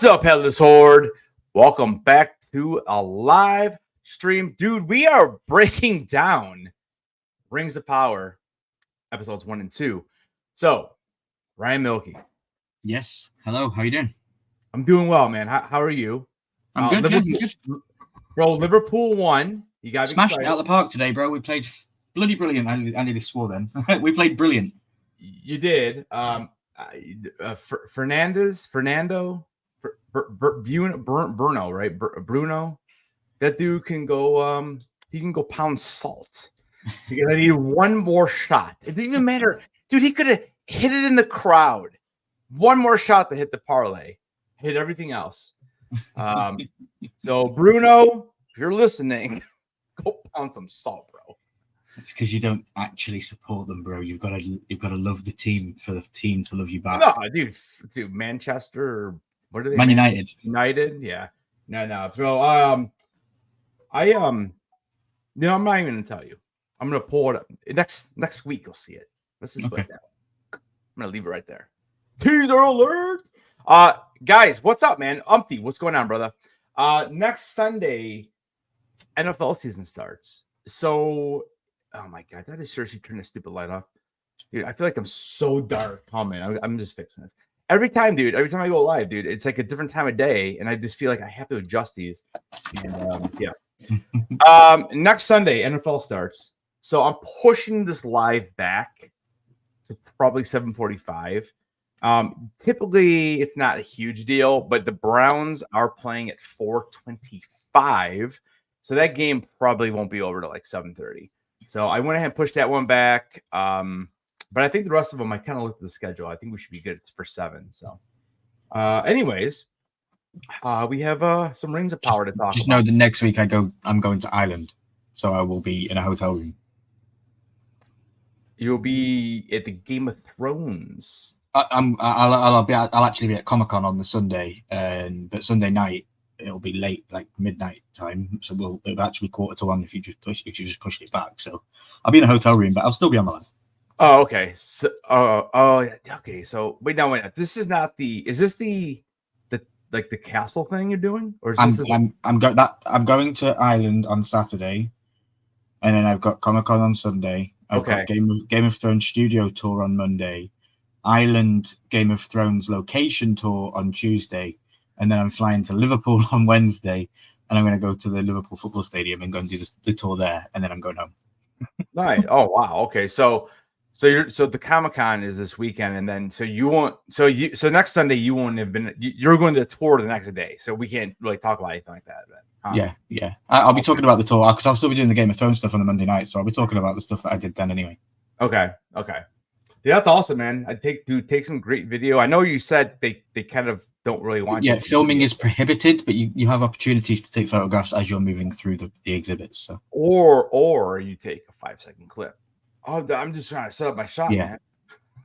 What's up, Headless Horde? Welcome back to a live stream. Dude, we are breaking down Rings of Power, episodes 1 and 2. So, Ryan Milky. Yes. Hello. How you doing? I'm doing well, man. How are you? I'm good. Liverpool, bro, Liverpool won. You got smashed it out of the park today, bro. We played bloody brilliant. I nearly swore then. We played brilliant. You did. Fernando, Bruno, right? Bruno. That dude can go. He can go pound salt. He need one more shot. It didn't even matter, dude. He could have hit it in the crowd. One more shot to hit the parlay. Hit everything else. So Bruno, if you're listening, go pound some salt, bro. It's because you don't actually support them, bro. You've got to love the team for the team to love you back. No, dude, Manchester. What are they? Man United. United, yeah. No. So I'm not even gonna tell you. I'm gonna pull it up next week. You'll see it. Let's just put it down. I'm gonna leave it right there. Teaser alert. Guys, what's up, man? Umpty, what's going on, brother? Next Sunday, NFL season starts. So, oh my god, that is seriously turn this stupid light off, dude. I feel like I'm so dark. Oh man, I'm just fixing this. Every time I go live, dude, it's like a different time of day, and I just feel like I have to adjust these. And yeah. Next Sunday, NFL starts. So I'm pushing this live back to probably 7:45. Typically it's not a huge deal, but the Browns are playing at 4:25, so that game probably won't be over to like 7:30. So I went ahead and pushed that one back. But I think the rest of them, I kind of looked at the schedule. I think we should be good for 7. So, anyways, we have some Rings of Power to talk about. Just know that next week I'm going to Ireland, so I will be in a hotel room. You'll be at the Game of Thrones. I'll actually be at Comic-Con on the Sunday, but Sunday night it'll be late, like midnight time. So it'll actually be 1:45 if you just pushed it back. So I'll be in a hotel room, but I'll still be on the line. Oh, okay. So, okay. So wait. This is not the. Is this the castle thing you're doing, or is this I'm going to Ireland on Saturday, and then I've got Comic-Con on Sunday. I've got Game of Thrones studio tour on Monday, Ireland Game of Thrones location tour on Tuesday, and then I'm flying to Liverpool on Wednesday, and I'm going to go to the Liverpool football stadium and go and do the tour there, and then I'm going home. Nice. Oh wow. Okay. So the Comic-Con is this weekend, and then so next Sunday you won't have been. You're going to the tour the next day, so we can't really talk about anything like that. Yeah. I'll be talking about the tour because I'll still be doing the Game of Thrones stuff on the Monday night, so I'll be talking about the stuff that I did then anyway. Okay. Yeah, that's awesome, man. I take some great video. I know you said they kind of don't really want. Yeah, filming is prohibited, but you have opportunities to take photographs as you're moving through the exhibits. So. Or you take a 5-second clip. Oh, I'm just trying to set up my shot, man.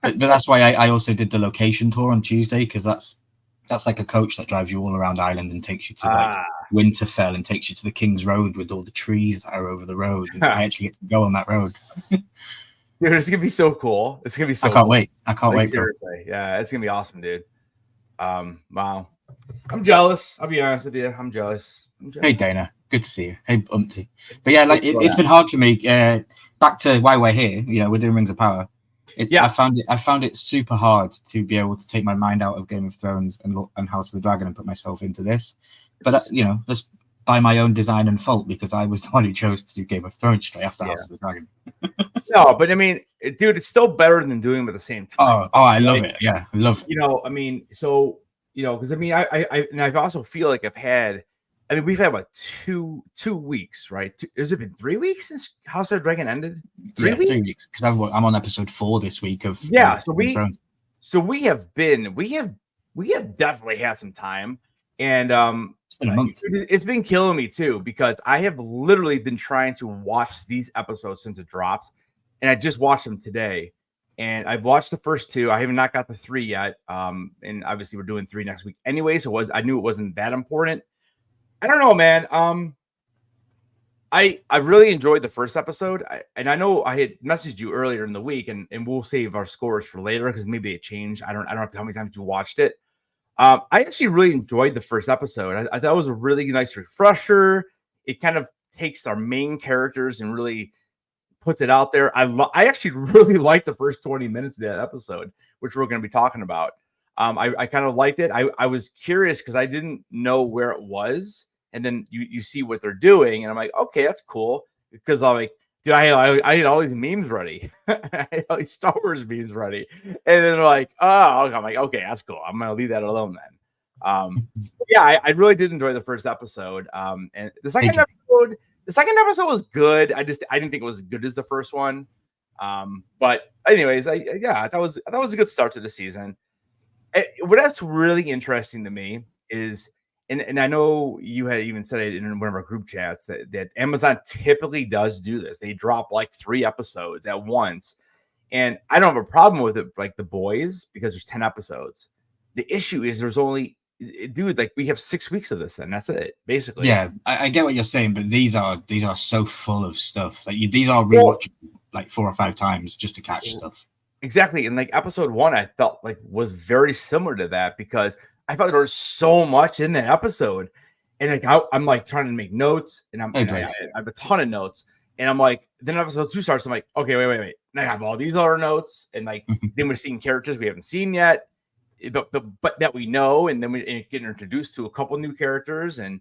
but that's why I also did the location tour on Tuesday, because that's like a coach that drives you all around Ireland and takes you to like Winterfell and takes you to the King's Road with all the trees that are over the road. And I actually get to go on that road. Dude, it's gonna be so cool. It's gonna be so. I can't wait. I can't wait. Seriously. Yeah, it's gonna be awesome, dude. Wow. I'm jealous. I'll be honest with you. I'm jealous. Hey Dana, good to see you. Hey Umpty. But yeah, like it's been hard for me. Back to why we're here. We're doing Rings of Power. I found it super hard to be able to take my mind out of Game of Thrones and House of the Dragon and put myself into this. But just by my own design and fault, because I was the one who chose to do Game of Thrones straight after House of the Dragon. No, but I mean, dude, it's still better than doing them at the same time. Oh, I love it. Yeah, I love it. I mean, so because I mean, I also feel like we've had like two weeks, right? Has it been 3 weeks since House of the Dragon ended? 3 weeks? 3 weeks. Because I'm on episode 4 this week of So we have definitely had some time, and it's been a month. It's been killing me too, because I have literally been trying to watch these episodes since it drops, and I just watched them today. And I've watched the first 2. I haven't not got the 3 yet. And obviously we're doing 3 next week anyway, so I knew it wasn't that important. I don't know, man. I really enjoyed the first episode, and I know I had messaged you earlier in the week, and we'll save our scores for later because maybe it changed. I don't know how many times you watched it. I actually really enjoyed the first episode. I thought it was a really nice refresher. It kind of takes our main characters and really puts it out there. I actually really liked the first 20 minutes of that episode, which we're going to be talking about. I kind of liked it. I was curious because I didn't know where it was, and then you see what they're doing, and I'm like, okay, that's cool. Because I'm like, dude, I had all these memes ready. I had all these Star Wars memes ready, and then they're like, oh, I'm like, okay, that's cool. I'm gonna leave that alone then. Yeah, I really did enjoy the first episode. And the second episode was good. I didn't think it was as good as the first one. But anyways, that was a good start to the season. What's really interesting to me is, and I know you had even said it in one of our group chats that Amazon typically does do this. They drop like 3 episodes at once, and I don't have a problem with it, like The Boys, because there's 10 episodes. The issue is there's only, dude, like we have 6 weeks of this, and that's it, basically. Yeah, I get what you're saying, but these are so full of stuff. Like these are rewatchable like 4 or 5 times just to catch stuff. Exactly, and like episode 1, I felt like was very similar to that because I felt there was so much in that episode, and like I'm like trying to make notes, and I have a ton of notes, and I'm like, then episode 2 starts, I'm like, okay, wait, and I have all these other notes, and like then we're seeing characters we haven't seen yet, but that we know, and then we get introduced to a couple new characters, and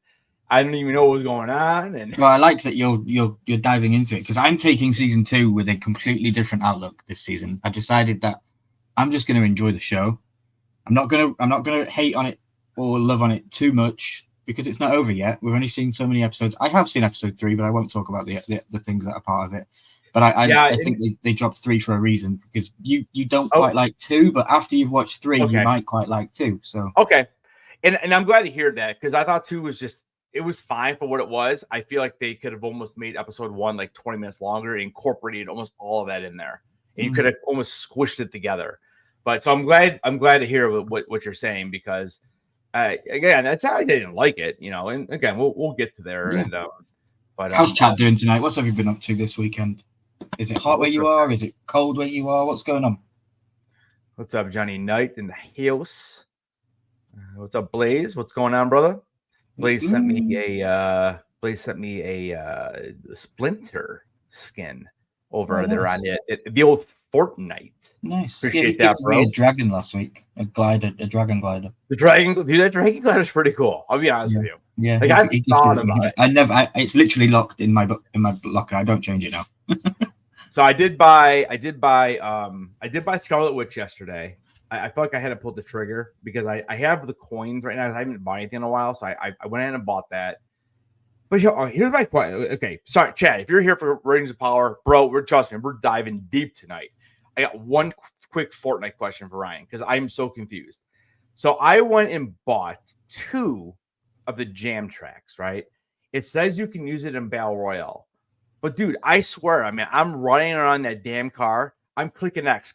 I didn't even know what was going on. And well, I like that you're diving into it because I'm taking season 2 with a completely different outlook this season. I decided that I'm just going to enjoy the show. I'm not gonna hate on it or love on it too much because it's not over yet. We've only seen so many episodes. I have seen episode 3, but I won't talk about the things that are part of it. But I think they dropped 3 for a reason because you don't quite like 2, but after you've watched 3, you might quite like 2. So okay, and I'm glad to hear that because I thought 2 was just. It was fine for what it was. I feel like they could have almost made episode 1 like 20 minutes longer and incorporated almost all of that in there. And you could have almost squished it together. But so I'm glad to hear what you're saying because again, that's how I didn't like it, you know. And again, we'll get to there. Yeah. And but how's Chad doing tonight? What's have you been up to this weekend? Is it hot where you are? Is it cold where you are? What's going on? What's up, Johnny Knight in the house? What's up, Blaze? What's going on, brother? Blaze sent me a Splinter skin over there on the old Fortnite. Nice. Appreciate that, bro. Me a dragon last week, a dragon glider. That dragon glider is pretty cool. I'll be honest with you. Yeah, like I thought about it. It's literally locked in my locker. I don't change it now. So I did buy Scarlet Witch yesterday. I felt like I had to pull the trigger because I have the coins right now. I haven't bought anything in a while, so I went in and bought that. But here's my point. Okay, sorry, Chad. If you're here for Rings of Power, bro, trust me, we're diving deep tonight. I got one quick Fortnite question for Ryan because I'm so confused. So I went and bought 2 of the jam tracks. Right? It says you can use it in Battle Royale, but dude, I swear, I mean, I'm running around that damn car. I'm clicking X.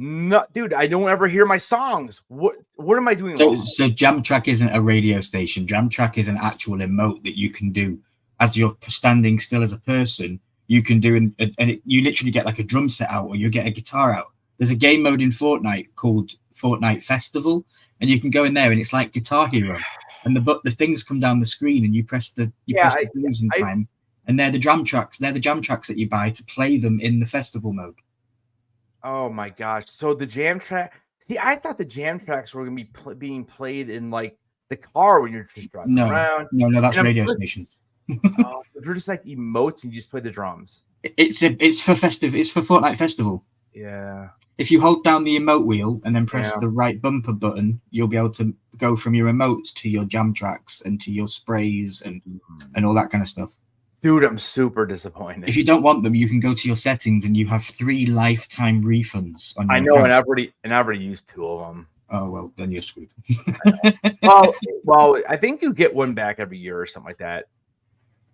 No, dude, I don't ever hear my songs. What am I doing wrong? So Jam Track isn't a radio station. Jam Track is an actual emote that you can do as you're standing still as a person. You can do, and you literally get like a drum set out or you get a guitar out. There's a game mode in Fortnite called Fortnite Festival, and you can go in there and it's like Guitar Hero. And the things come down the screen and you press the keys in time, and they're the jam tracks. They're the jam tracks that you buy to play them in the festival mode. Oh my gosh! So the jam track. See, I thought the jam tracks were gonna be being played in like the car when you're just driving around. No, that's radio stations. They're just like emotes, and you just play the drums. It's for festive. It's for Fortnite Festival. Yeah. If you hold down the emote wheel and then press the right bumper button, you'll be able to go from your emotes to your jam tracks and to your sprays and all that kind of stuff. Dude, I'm super disappointed. If you don't want them, you can go to your settings and you have 3 lifetime refunds on your account. And I've already used 2 of them. Oh well, then you're screwed. well, I think you get one back every year or something like that.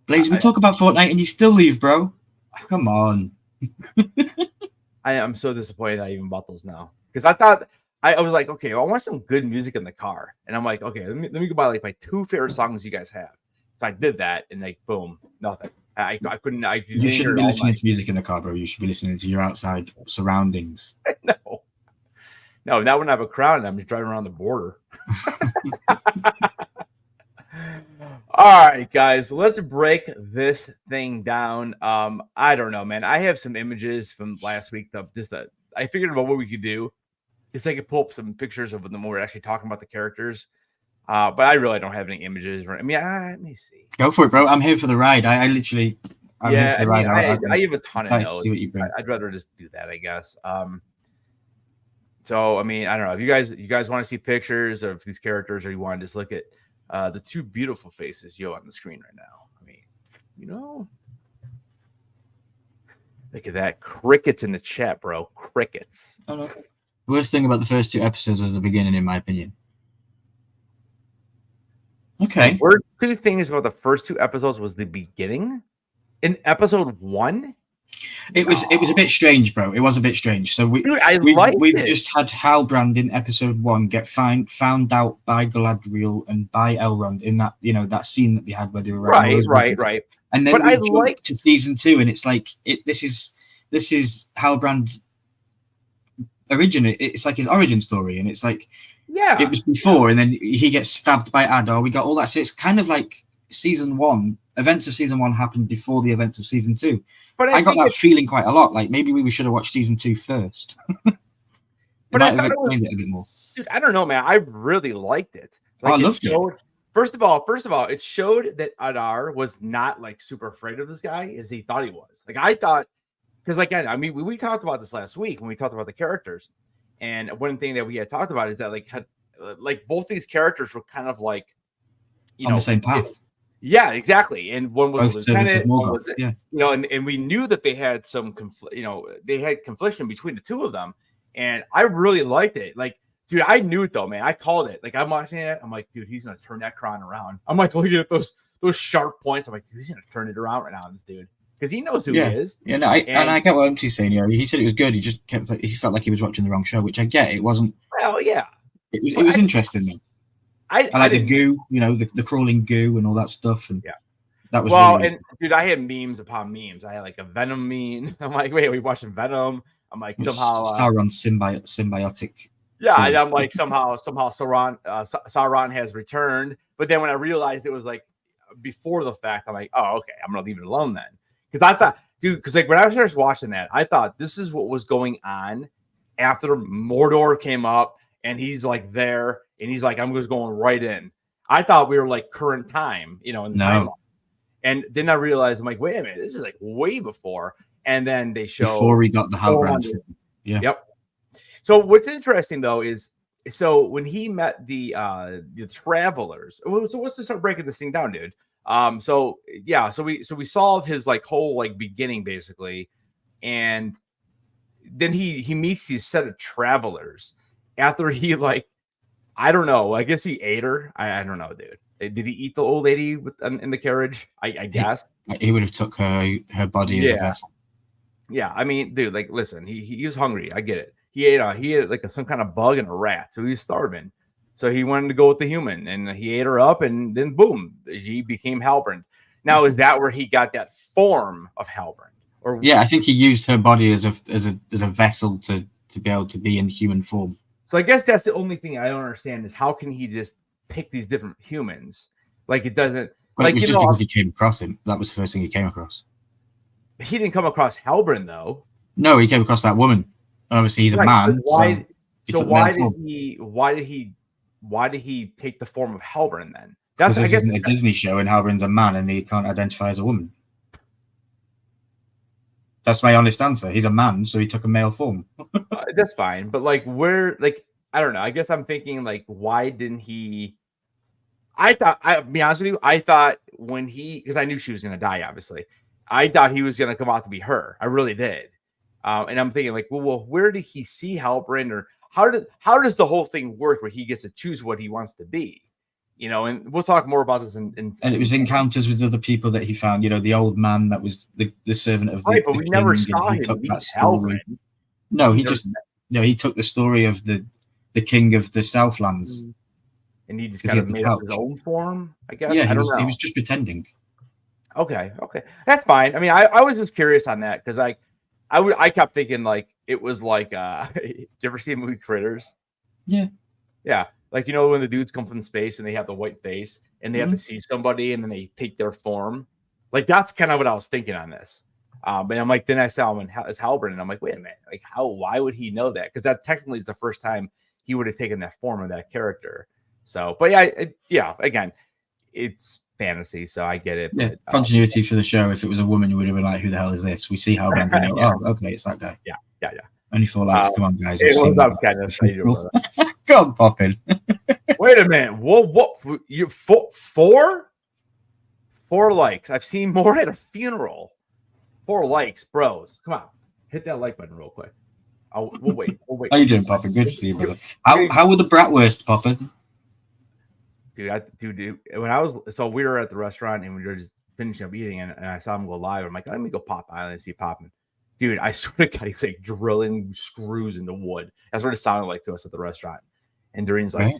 Blaze, we talk about Fortnite and you still leave, bro. Come on. I am so disappointed I even bought those now because I thought I was like, okay, well, I want some good music in the car, and I'm like, okay, let me go buy like my 2 favorite songs you guys have. So I did that, and like, boom, nothing. I couldn't. You shouldn't be listening to music in the car, bro. You should be listening to your outside surroundings. No. No, that wouldn't have a crown. I'm just driving around the border. All right, guys, let's break this thing down. I don't know, man. I have some images from last week. I figured about what we could do. Is I could pull up some pictures of them when we're actually talking about the characters. But I really don't have any images. I mean, let me see. Go for it, bro. I'm here for the ride. I'm here for the ride. I have a ton of notes. See what you bring. I'd rather just do that, I guess. So I mean, I don't know if you guys want to see pictures of these characters, or you want to just look at the two beautiful faces on the screen right now. I mean, look at that. Crickets in the chat, bro. Crickets. Oh, no. The worst thing about the first 2 episodes was the beginning, in my opinion. Okay. The worst 2 things about the first 2 episodes was the beginning. In episode 1, it was a bit strange, bro. It was a bit strange. So we've just had Halbrand in episode 1 get found out by Galadriel and by Elrond in that that scene that they had where they were right. And then we jumped to season 2, and it's like this is Halbrand's origin. It's like his origin story, and it's like it was before, and then he gets stabbed by Adar. We got all that. So it's kind of like season 1. Events of season 1 happened before the events of season 2. But I got that feeling quite a lot. Like maybe we should have watched season 2 first. But I thought explained it a bit more. Dude, I don't know, man. I really liked it. I loved it. First of all, it showed that Adar was not like super afraid of this guy as he thought he was. Like I thought, because again, I mean, we talked about this last week when we talked about the characters, and one thing that we had talked about is that like both these characters were kind of like on the same path. Yeah, exactly. And one was both a lieutenant, one was, and we knew that they had some they had confliction between the two of them, and I really liked it. Like, dude, I knew it though, man. I called it. Like, I'm watching it. I'm like, dude, he's gonna turn that crown around. I'm like looking at those sharp points. I'm like, dude, he's gonna turn it around right now, this dude, because he knows who he is. Yeah, no, and I get what MT's saying. He said it was good. He just he felt like he was watching the wrong show, which I get. It wasn't. Well, yeah, it was interesting though. I like the goo, the crawling goo and all that stuff, and that was and dude, I had memes upon memes. I had like a Venom meme. I'm like, wait, are we watching Venom? I'm like, somehow Sauron's symbiotic. Yeah, and I'm like, somehow Sauron has returned. But then when I realized it was like before the fact, I'm like, oh, okay, I'm gonna leave it alone then. Because I thought, dude, because like when I started watching that, I thought this is what was going on after Mordor came up, and he's like there. And he's like, I'm just going right in. I thought we were like current time, in the timeline. And then I realized, I'm like, wait a minute, this is like way before. And then they show before we got the Halbrand. Yeah. Yep. So what's interesting though is when he met the travelers. So let's just start breaking this thing down, dude. So we solved his like whole like beginning basically, and then he meets these set of travelers after he like. I don't know. I guess he ate her. I don't know, dude. Did he eat the old lady in the carriage? I guess he would have took her body as a vessel. Yeah, I mean, dude, like, listen, he was hungry. I get it. He ate like some kind of bug and a rat, so he was starving. So he wanted to go with the human, and he ate her up, and then boom, he became Halbrand. Now, is that where he got that form of Halbrand? Or I think he used her body as a vessel to be able to be in human form. So I guess that's the only thing I don't understand is how can he just pick these different humans? Like it doesn't. Well, it was just because he came across him. That was the first thing he came across. He didn't come across Halbrand though. No, he came across that woman. Obviously, he's a man. Why did he take the form of Halbrand then? Because this isn't a Disney show, and Halbrand's a man, and he can't identify as a woman. That's my honest answer. He's a man, so he took a male form. That's fine, but like, where, like, I don't know. I guess I'm thinking, like, why didn't he? I'll be honest with you. I thought because I knew she was gonna die. Obviously, I thought he was gonna come out to be her. I really did. And I'm thinking, like, well, where did he see Halbrand, or how does the whole thing work where he gets to choose what he wants to be? And we'll talk more about this. And it was encounters with other people that he found. The old man that was the servant of the but we never saw him took that story. No, he took the story of the king of the Southlands, and he just kind of made up his own form. I guess. Yeah, I don't know. He was just pretending. Okay, that's fine. I mean, I was just curious on that because I kept thinking like it was like did you ever see the movie Critters? Yeah. Yeah. Like, you know, when the dudes come from space and they have the white face and they have to see somebody and then they take their form. Like, that's kind of what I was thinking on this. But I'm like, then I saw him as Halbrand, and I'm like, wait a minute, like, why would he know that? Because that technically is the first time he would have taken that form of that character. So, but yeah, again, it's fantasy, so I get it. Yeah, but, continuity for the show. If it was a woman, you would have been like, who the hell is this? We see Halbrand, we know, oh, okay, it's that guy. Yeah. Only 4 likes. Come on, guys. Hey, what's up, Kenneth? How you doing, brother? Go on, Poppin. Wait a minute. What? You 4 likes? I've seen more at a funeral. 4 likes, bros. Come on, hit that like button real quick. We'll wait. How you doing, Poppin? Good to see you, brother. How were the bratwurst, Poppin? Dude. When I was we were at the restaurant and we were just finishing up eating, and I saw him go live. I'm like, let me go pop Island and see Poppin. Dude, I swear to God, he was like drilling screws into wood. That's what it sounded like to us at the restaurant. And Doreen's like,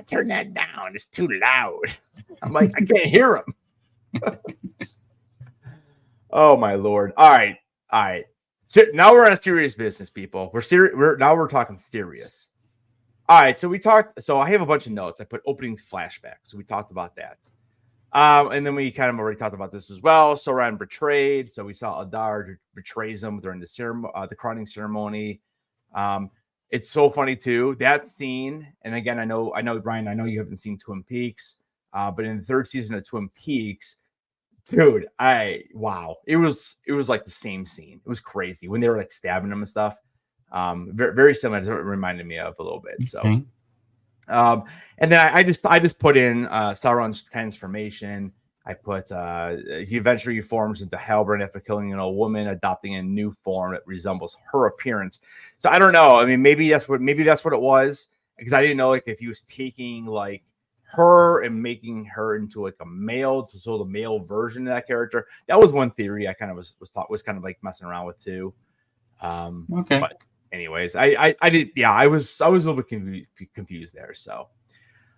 turn that down. It's too loud. I'm like, I can't hear him. Oh, my Lord. All right. So now we're on serious business, people. We're talking serious. All right. So I have a bunch of notes. I put opening flashbacks. So we talked about that. And then we kind of already talked about this as well. Sauron betrayed. So we saw Adar betrays him during the crowning ceremony. It's so funny too, that scene. And again, I know, Ryan, I know you haven't seen Twin Peaks, but in the 3rd season of Twin Peaks, dude, wow. It was like the same scene. It was crazy when they were like stabbing him and stuff. Very, very similar to what it reminded me of a little bit. So, and then I just put in Sauron's transformation. I put he eventually forms into Halbrand after killing an old woman, adopting a new form that resembles her appearance. So I don't know. I mean, maybe that's what it was, because I didn't know like if he was taking like her and making her into like a male, so the male version of that character. That was one theory I kind of was kind of like messing around with too. Okay. But anyways, I was a little bit confused there. So,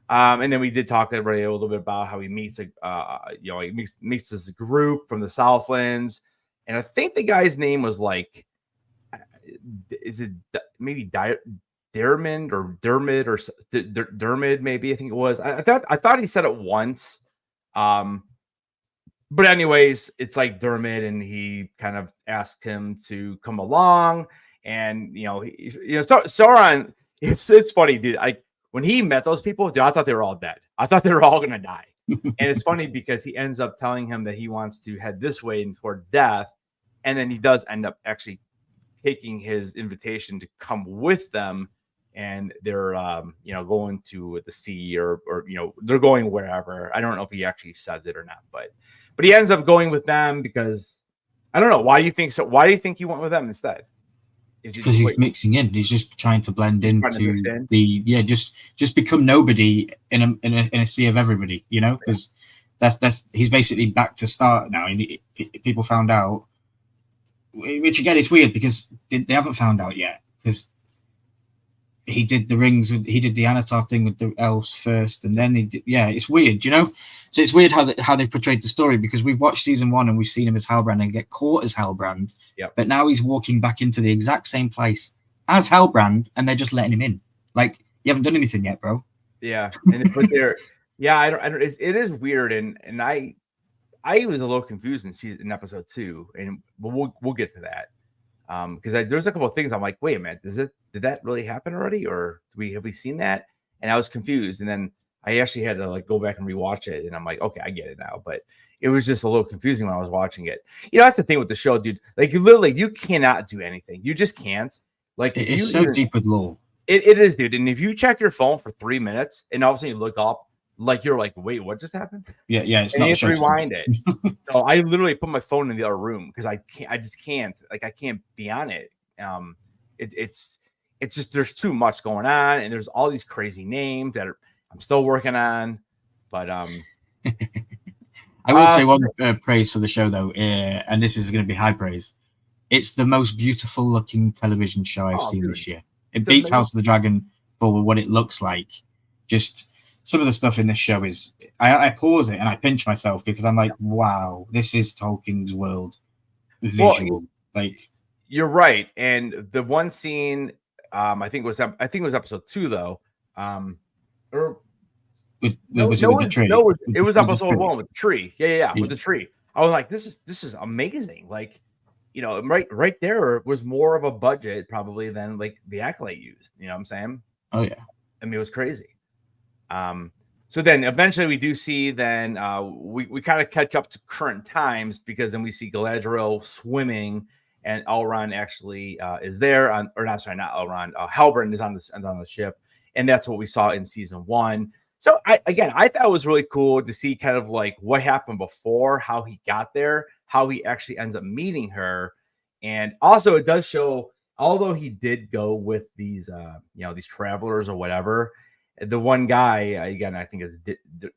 and then we did talk a little bit about how he meets he meets this group from the Southlands, and I think the guy's name was like, is it maybe Dermot or Dermot? Maybe I think it was. I thought he said it once. But anyways, it's like Dermot, and he kind of asked him to come along. And Sauron, it's funny, dude. When he met those people, dude, I thought they were all dead. I thought they were all gonna die. And it's funny because he ends up telling him that he wants to head this way and toward death, and then he does end up actually taking his invitation to come with them, and they're going to the sea or they're going wherever. I don't know if he actually says it or not, but he ends up going with them because I don't know. Why do you think so? Why do you think he went with them instead? Because he's mixing in. He's just trying to blend into just become nobody in a sea of everybody, because that's he's basically back to start now. And people found out, which again is weird because they haven't found out yet, because he did the rings he did the Anatar thing with the elves first, and then it's weird, So it's weird how they portrayed the story, because we've watched season 1 and we've seen him as Halbrand and get caught as Halbrand. Yep. But now he's walking back into the exact same place as Halbrand, and they're just letting him in. Like, you haven't done anything yet, bro. Yeah, and but there, I don't. It is weird, and I was a little confused in episode 2, and we'll get to that. Because there's a couple of things I'm like, wait a minute, did that really happen already, or have we seen that? And I was confused, and then I actually had to like go back and rewatch it, and I'm like, okay, I get it now. But it was just a little confusing when I was watching it. That's the thing with the show, dude. Like, you cannot do anything. You just can't. Like, it's so deep with lore. It is, dude. And if you check your phone for 3 minutes and all of a sudden you look up, like you're like, wait, what just happened? Yeah, it's and not. You have to rewind it. So I literally put my phone in the other room because I just can't. Like, I can't be on it. It's just there's too much going on, and there's all these crazy names that I'm still working on. But I will say one praise for the show though, and this is going to be high praise. It's the most beautiful looking television show I've seen this year. It beats House of the Dragon for what it looks like. Just some of the stuff in this show is, I pause it and I pinch myself because I'm like, wow, this is Tolkien's world visual. You're right. And the one scene, I think it was episode 2 though. Or with no, the tree. it was episode 1 with the tree. Yeah, Yeah. with the tree. I was like, this is amazing. Like, right there was more of a budget probably than like the Acolyte used. You know what I'm saying? Oh yeah. I mean, it was crazy. So then eventually we do see then we kind of catch up to current times, because then we see Galadriel swimming and Elrond actually is there not Elrond. Halbrand is on the ship, and that's what we saw in season 1. So I thought it was really cool to see kind of like what happened before, how he got there, how he actually ends up meeting her. And also it does show, although he did go with these these travelers or whatever, the one guy, again, I think is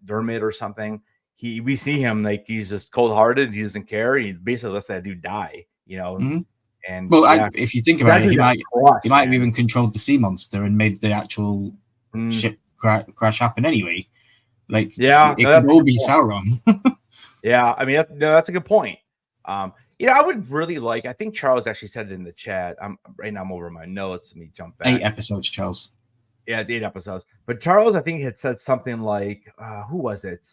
Dermot or something. We see him like he's just cold-hearted. He doesn't care. He basically lets that dude die, Mm-hmm. And well, if you think about it, he might have even controlled the sea monster and made the actual ship crash happen anyway. Like, it could all be Sauron. Yeah, I mean, that's a good point. I would really like. I think Charles actually said it in the chat. I'm over my notes. Let me jump back. 8 episodes, Charles. Yeah, it's 8 episodes. But Charles, I think, had said something like, who was it?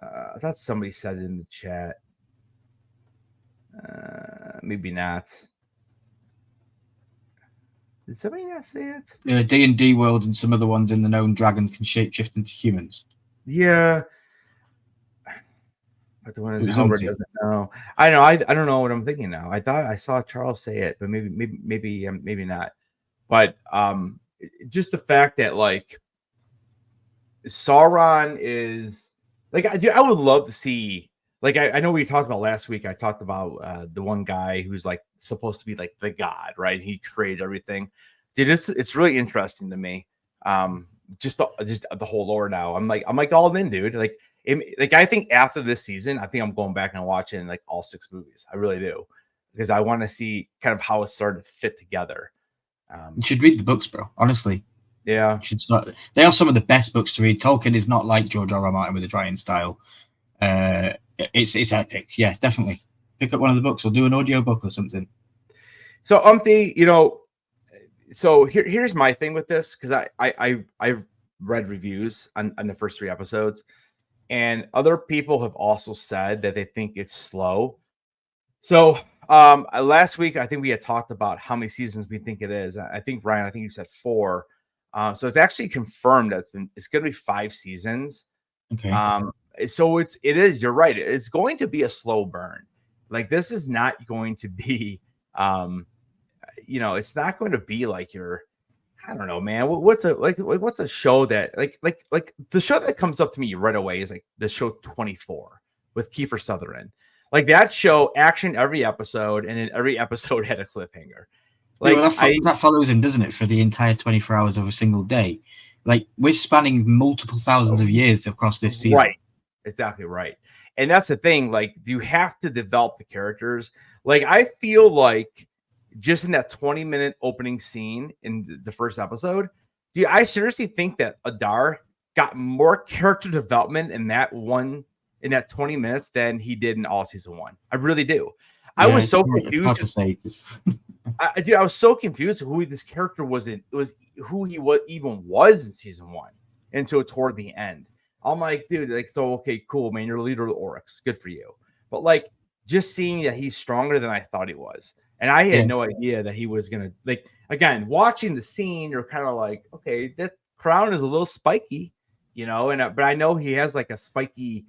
I thought somebody said it in the chat. Maybe not. Did somebody not say it? D&D World and some other ones in the known dragons can shapeshift into humans. Yeah. But the one is Halbrand doesn't know. I know. I don't know what I'm thinking now. I thought I saw Charles say it, but maybe not. But just the fact that like Sauron is like, I would love to see, like, I know we talked about last week. I talked about the one guy who's like supposed to be like the god, right? He created everything. Dude, it's really interesting to me. Just the whole lore now. I'm like all in, dude. Like I think after this season, I think I'm going back and watching like all 6 movies. I really do, because I want to see kind of how it started to fit together. You should read the books, bro. Honestly. Yeah. You should start. They are some of the best books to read. Tolkien is not like George R. R. Martin with a drying style. It's epic. Yeah, definitely. Pick up one of the books or do an audio book or something. So so here's my thing with this, because I've read reviews on the first 3 episodes, and other people have also said that they think it's slow. So last week I think we had talked about how many seasons we think it is. I think Ryan, you said 4. So it's actually confirmed that it's going to be 5 seasons. Okay. So it is. You're right. It's going to be a slow burn. Like, this is not going to be. It's not going to be like I don't know, man. What's a show that like the show that comes up to me right away is like the show 24 with Kiefer Sutherland. Like, that show, action every episode, and then every episode had a cliffhanger. Like, that follows him, doesn't it, for the entire 24 hours of a single day? Like, we're spanning multiple thousands of years across this season. Right. Exactly right. And that's the thing. Like, you have to develop the characters. Like, I feel like just in that 20-minute opening scene in the first episode, dude, I seriously think that Adar got more character development in that 20 minutes than he did in all season 1. I really do. I was so confused. I was so confused who this character was who he even was in season 1 until toward the end. I'm like, dude, like, so okay, cool, man. You're the leader of the orcs. Good for you. But like, just seeing that he's stronger than I thought he was. And I had no idea that he was gonna, like, again, watching the scene, you're kind of like, okay, that crown is a little spiky, but I know he has like a spiky,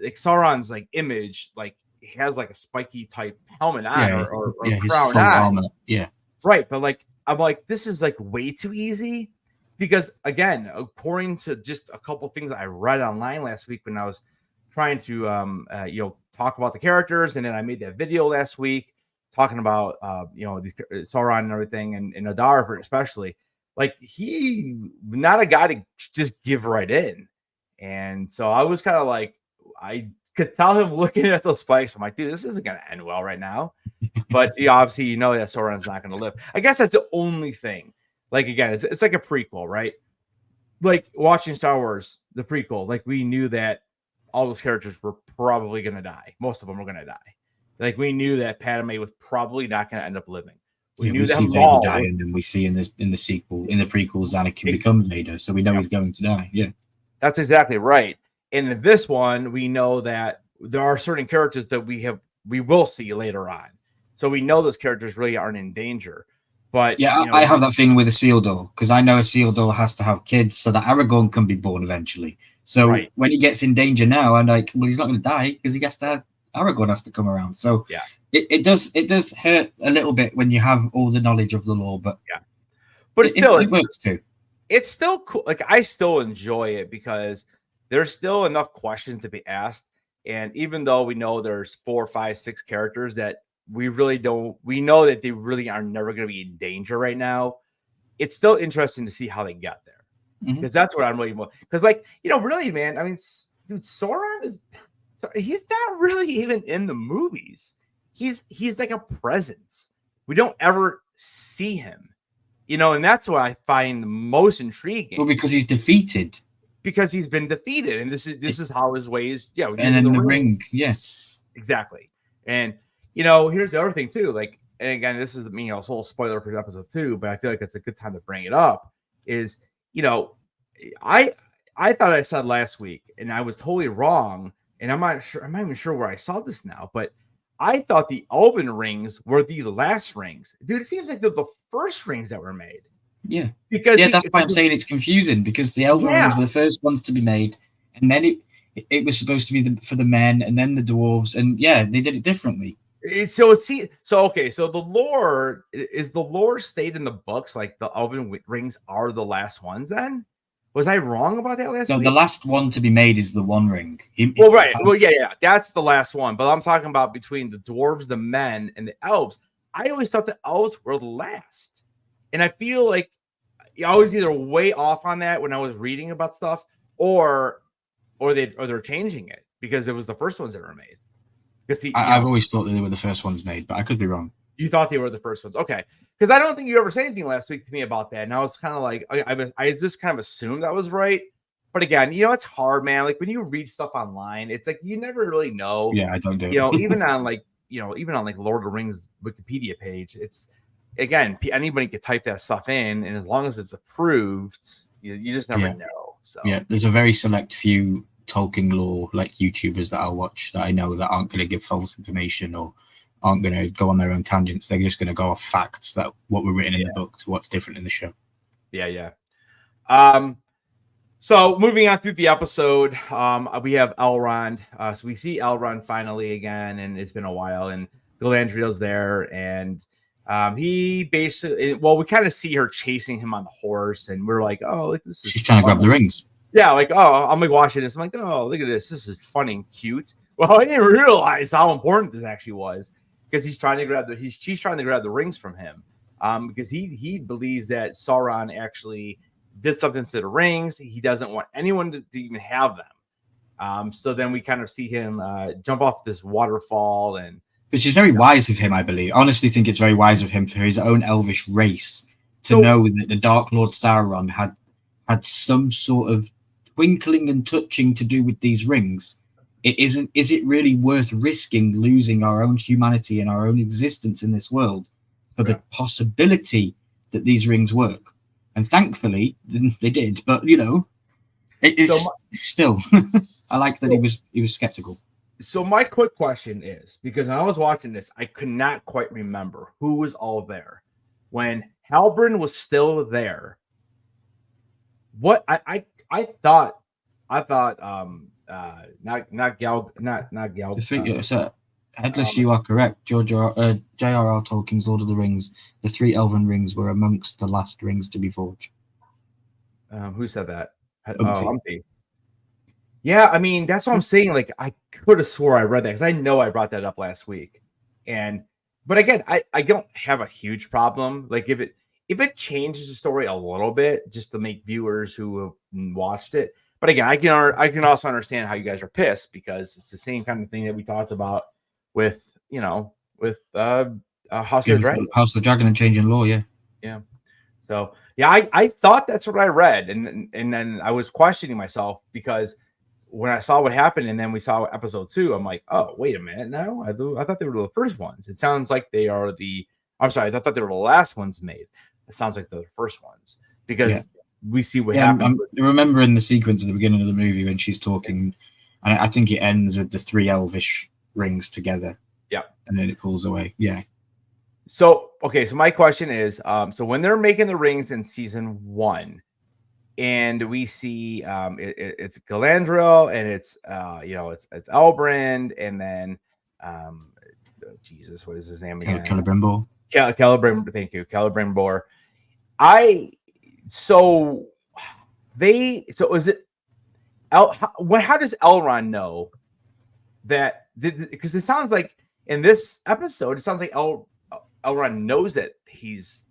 like Sauron's like image, like he has like a spiky type helmet on or crown on. Yeah. Right. But like, I'm like, this is like way too easy, because again, according to just a couple things I read online last week when I was trying to talk about the characters, and then I made that video last week talking about these Sauron and everything, and Adar especially, like, he not a guy to just give right in. And so I was kind of like, I could tell him looking at those spikes, I'm like, dude, this isn't gonna end well right now. But obviously, that Sauron's not gonna live. I guess that's the only thing. Like, again, it's like a prequel, right? Like watching Star Wars, the prequel, like, we knew that all those characters were probably gonna die. Most of them were gonna die. Like we knew that Padme was probably not going to end up living. We knew we that see Vader Maul die, and then we see in the sequel, in the prequels, Anakin become Vader, so we know he's going to die. Yeah, that's exactly right. And in this one, we know that there are certain characters that we will see later on. So we know those characters really aren't in danger. But yeah, I have that thing with Isildur, because I know Isildur has to have kids so that Aragorn can be born eventually. So when he gets in danger now, I'm like, well, he's not going to die because he gets to have, Aragorn has to come around. So yeah, it does hurt a little bit when you have all the knowledge of the lore, but but it works too. It's still cool. Like I still enjoy it because there's still enough questions to be asked. And even though we know there's 4, 5, 6 characters that we really don't, we know that they really are never going to be in danger right now. It's still interesting to see how they get there, because that's what I'm really, because like, really, man, I mean, dude, Sauron he's not really even in the movies. He's like a presence. We don't ever see him, and that's what I find the most intriguing. Well, because he's defeated. Because he's been defeated, and this is how his ways. Yeah, and then the ring. Yeah, exactly. And here's the other thing too. Like, and again, this is a little spoiler for episode 2, but I feel like it's a good time to bring it up. Is I thought I said last week, and I was totally wrong. And I'm not even sure where I saw this now, but I thought the Elven rings were the last rings. Dude, it seems like they're the first rings that were made. Yeah. That's why I'm saying it's confusing, because the Elven rings were the first ones to be made, and then it was supposed to be for the men, and then the dwarves, and they did it differently. So the lore stayed in the books, like the Elven rings are the last ones then? Was I wrong about that last week? No, the last one to be made is the One Ring. Right. Well, yeah, that's the last one. But I'm talking about between the dwarves, the men, and the elves. I always thought the elves were the last. And I feel like I was either way off on that when I was reading about stuff, or they're changing it because it was the first ones that were made. Because I've always thought that they were the first ones made, but I could be wrong. You thought they were the first ones. Okay. Because I don't think you ever said anything last week to me about that. And I was kind of like, I just kind of assumed that was right. But again, it's hard, man. Like when you read stuff online, it's like you never really know. Yeah, I don't do it. Even on Lord of the Rings Wikipedia page, it's, again, anybody can type that stuff in, and as long as it's approved, you just never know. So there's a very select few Tolkien lore like YouTubers that I'll watch that I know that aren't going to give false information or aren't going to go on their own tangents. They're just going to go off facts, that what were written in the book to what's different in the show. Yeah. So moving on through the episode, we have Elrond. So we see Elrond finally again, and it's been a while, and Galadriel's there, and he basically, we kind of see her chasing him on the horse, and we're like, oh, look, this is she's trying to grab the rings. Yeah, like, oh, I'm like watching this. I'm like, oh, look at this. This is funny and cute. Well, I didn't realize how important this actually was, because she's trying to grab the rings from him, because he believes that Sauron actually did something to the rings. He doesn't want anyone to even have them. So then we kind of see him jump off this waterfall, which is very wise of him, I believe. I honestly think it's very wise of him for his own elvish race to know that the Dark Lord Sauron had some sort of twinkling and touching to do with these rings. Is it really worth risking losing our own humanity and our own existence in this world for the possibility that these rings work? And thankfully they did, but it is still I like that he was skeptical. So my quick question is, because when I was watching this, I could not quite remember who was all there when Halbrand was still there. What I thought not Gal. So Headless, you are correct. J.R.R. Tolkien's Lord of the Rings, the 3 elven rings were amongst the last rings to be forged. Who said that? Humpty. Yeah, I mean, that's what I'm saying. Like, I could have swore I read that, because I know I brought that up last week. But again, I don't have a huge problem. Like, if it changes the story a little bit, just to make viewers who have watched it. But again, I can also understand how you guys are pissed, because it's the same kind of thing that we talked about with House of the Dragon. House of the Dragon and changing law, yeah. So I thought that's what I read, and then I was questioning myself, because when I saw what happened, and then we saw episode 2, I'm like, oh, wait a minute, no, I thought they were the first ones. It sounds like they are the. I'm sorry, I thought they were the last ones made. It sounds like they're the first ones because we see what happens. I'm remembering the sequence at the beginning of the movie when she's talking, and I think it ends with the 3 elvish rings together. Yeah, and then it pulls away. Yeah. So okay, so my question is, so when they're making the rings in season 1, and we see it's Galadriel and it's it's Halbrand, and then Jesus, what is his name again? Celebrimbor. Celebrimbor, thank you, Celebrimbor. So is it how does Elrond know that? Because it sounds like in this episode, it sounds like Elrond knows that he's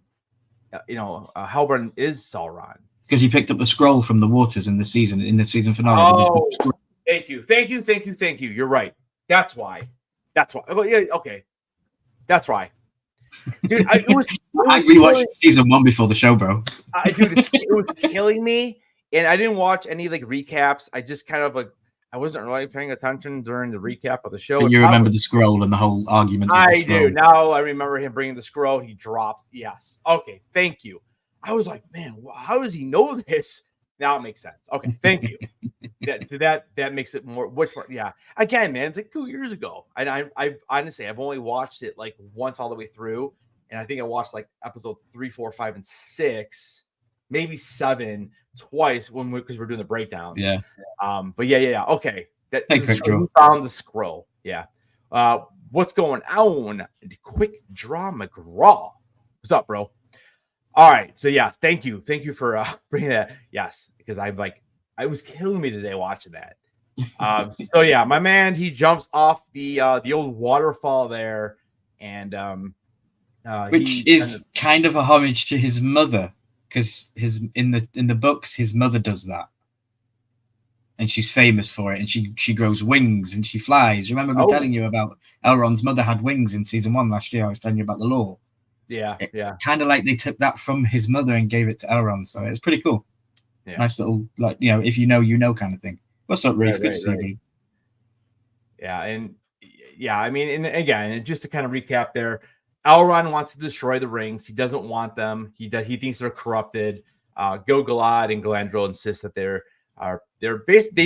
Halbrand is Sauron. Because he picked up the scroll from the waters in the season finale. Oh, thank you. You're right. That's why. Oh, yeah, okay. That's why. Dude, I rewatched season 1 before the show, bro. It was killing me, and I didn't watch any like recaps. I just kind of I wasn't really paying attention during the recap of the show. But you remember the scroll and the whole argument. I do. Now I remember him bringing the scroll. He drops. Yes. Okay. Thank you. I was like, man, how does he know this? Now it makes sense. Okay, thank you. that makes it more. Yeah. Again, man, it's like 2 years ago, and I honestly I've only watched it like once all the way through, and I think I watched like episodes 3, 4, 5, and 6, maybe 7 twice because we're doing the breakdowns. Yeah. But yeah. Okay. You found the scroll. Yeah. What's going on? Quick Draw McGraw. What's up, bro? All right, so yeah, thank you for bringing that. Yes, because it was killing me today watching that. So yeah, my man, he jumps off the old waterfall there, and which is kind of a homage to his mother, because in the books his mother does that, and she's famous for it, and she grows wings and she flies. Remember me telling you about Elrond's mother had wings in season 1 last year? I was telling you about the lore. Yeah. Kind of like they took that from his mother and gave it to Elrond, so it's pretty cool. Yeah. Nice little, if you know kind of thing. What's up, Reef? Good to see you. Yeah, and I mean, and again, just to kind of recap there, Elrond wants to destroy the rings. He doesn't want them. He thinks they're corrupted. Galad and Galadriel insist that they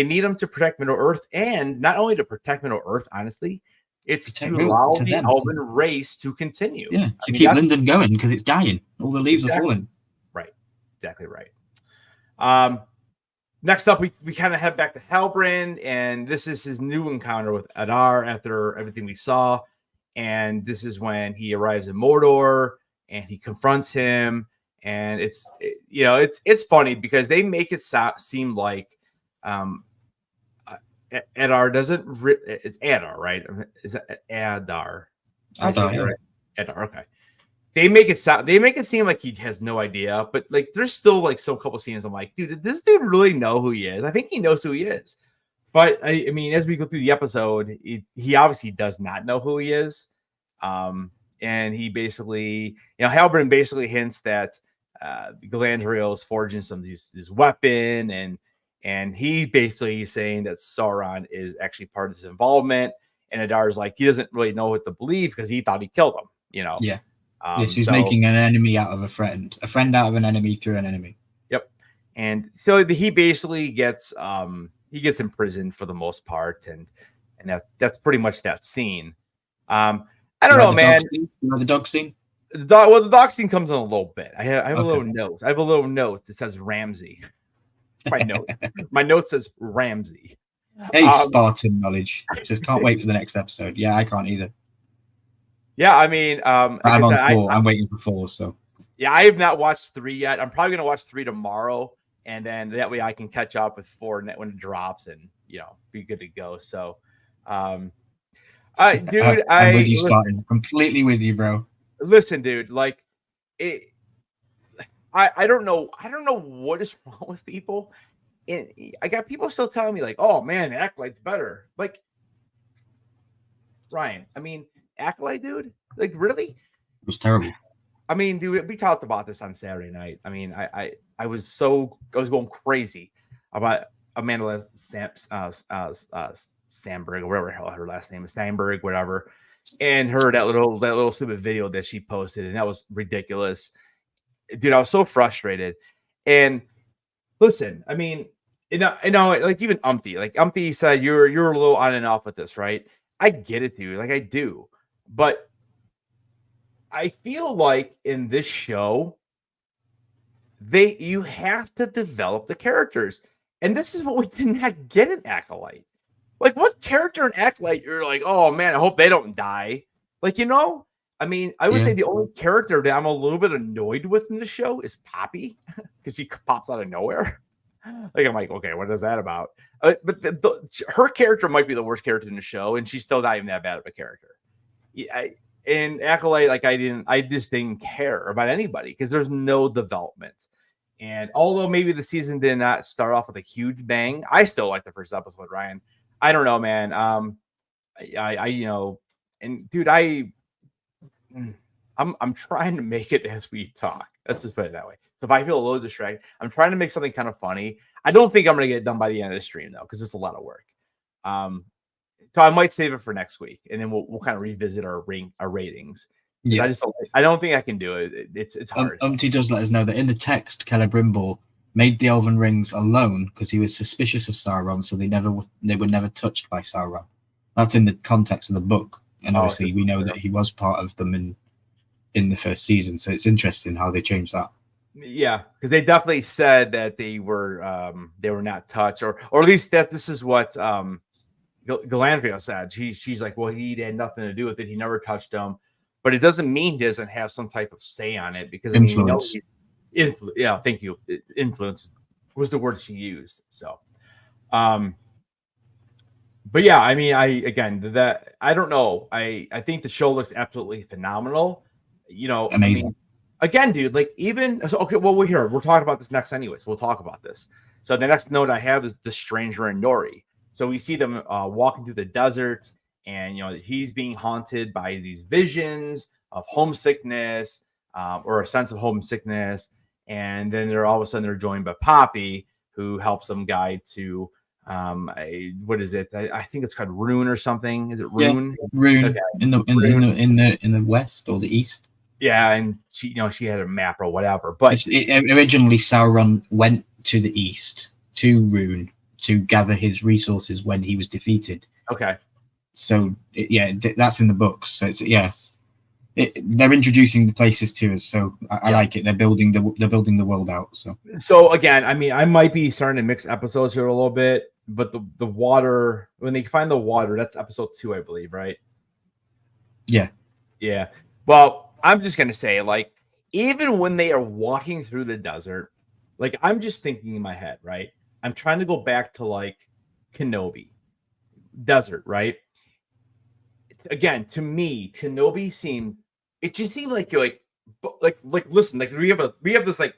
need them to protect Middle Earth, and not only to protect Middle Earth, honestly. It's to allow the Elven race to continue. Yeah, keep London going because it's dying. All the leaves are falling. Right. Exactly right. Next up, we kind of head back to Halbrand, and this is his new encounter with Adar after everything we saw. And this is when he arrives in Mordor and he confronts him. And it's funny because they make it seem like Adar doesn't. It's Adar, right? Is it Adar? Adar, yeah. Adar. Okay. They make it seem like he has no idea, but like there's still like some couple scenes. I'm like, dude, does this dude really know who he is? I think he knows who he is, but I mean, as we go through the episode, he obviously does not know who he is. And he basically, Halbrand basically hints that Galadriel is forging this weapon, and he basically is saying that Sauron is actually part of his involvement. And Adar's like, he doesn't really know what to believe because he thought he killed him, Yeah. Yes, he's making an enemy out of a friend out of an enemy through an enemy. Yep. And so he basically gets imprisoned for the most part, and that's pretty much that scene. I don't know, man. You know the dog scene? The dog scene comes in a little bit. I have a little note. I have a little note that says Ramsey. That's my note. My note says Ramsey. Hey, Spartan knowledge. It says can't wait for the next episode. Yeah, I can't either. Yeah, I mean, I'm on 4. I'm waiting for 4. So yeah, I have not watched 3 yet. I'm probably gonna watch 3 tomorrow, and then that way I can catch up with 4 when it drops, and be good to go. So, dude, I'm with you, Spartan. Completely with you, bro. Listen, dude, like it. I don't know what is wrong with people. And I got people still telling me like, oh man, Acolyte's better. Like, Ryan, I mean, Acolyte, dude, like really? It was terrible. I mean, dude, we talked about this on Saturday night. I mean, I was going crazy about Amanda Sandberg, or whatever her last name is, Steinberg, whatever, and that little stupid video that she posted, and that was ridiculous. Dude, I was so frustrated. And listen, I mean, like even Umpty said, you're a little on and off with this, right? I get it, dude. Like I do, but I feel like in this show, you have to develop the characters, and this is what we did not get in Acolyte. Like, what character in Acolyte you're like, oh man, I hope they don't die. Like, I mean, I would say the only character that I'm a little bit annoyed with in the show is Poppy, because she pops out of nowhere. Like, I'm like, okay, what is that about? But her character might be the worst character in the show, and she's still not even that bad of a character. In Acolyte, like I just didn't care about anybody because there's no development. And although maybe the season did not start off with a huge bang, I still like the first episode, Ryan. I don't know, man. And dude, I'm trying to make it as we talk. Let's just put it that way. So if I feel a little distracted, I'm trying to make something kind of funny. I don't think I'm going to get it done by the end of the stream though, because it's a lot of work. So I might save it for next week, and then we'll kind of revisit our ratings. Yeah, I don't think I can do it. It's hard. Umpty does let us know that in the text, Celebrimbor made the Elven rings alone because he was suspicious of Sauron, so they were never touched by Sauron. That's in the context of the book, and obviously we know that he was part of them in the first season. So it's interesting how they changed that. Yeah, because they definitely said that they were not touched, or at least that this is what Galadriel said. She's like, well, he had nothing to do with it. He never touched them, but it doesn't mean he doesn't have some type of say on it, because influence. Thank you. Influence was the word she used. So, but yeah, I mean, I don't know. I think the show looks absolutely phenomenal. Amazing. I mean, again, dude, like okay, well, we're talking about this next anyways. We'll talk about this. So the next note I have is the stranger and Nori. So we see them walking through the desert, and he's being haunted by these visions of homesickness, or a sense of homesickness. And then all of a sudden they're joined by Poppy, who helps them guide to what is it? I think it's called Rune or something. Is it Rune? Yeah, Rune. Okay. In the west or the east. Yeah, and she had a map or whatever. But originally Sauron went to the east to Rune to gather his resources when he was defeated. Okay. So that's in the books. So they're introducing the places to us. So I like it. They're building the world out. So again, I mean, I might be starting to mix episodes here a little bit, but the water, when they find the water, that's episode 2, I believe, right? Yeah. Yeah. Well, I'm just gonna say, like, even when they are walking through the desert, like, I'm just thinking in my head, right? I'm trying to go back to like Kenobi desert, right? Again, to me, Kenobi seemed like you're like listen, like we have this like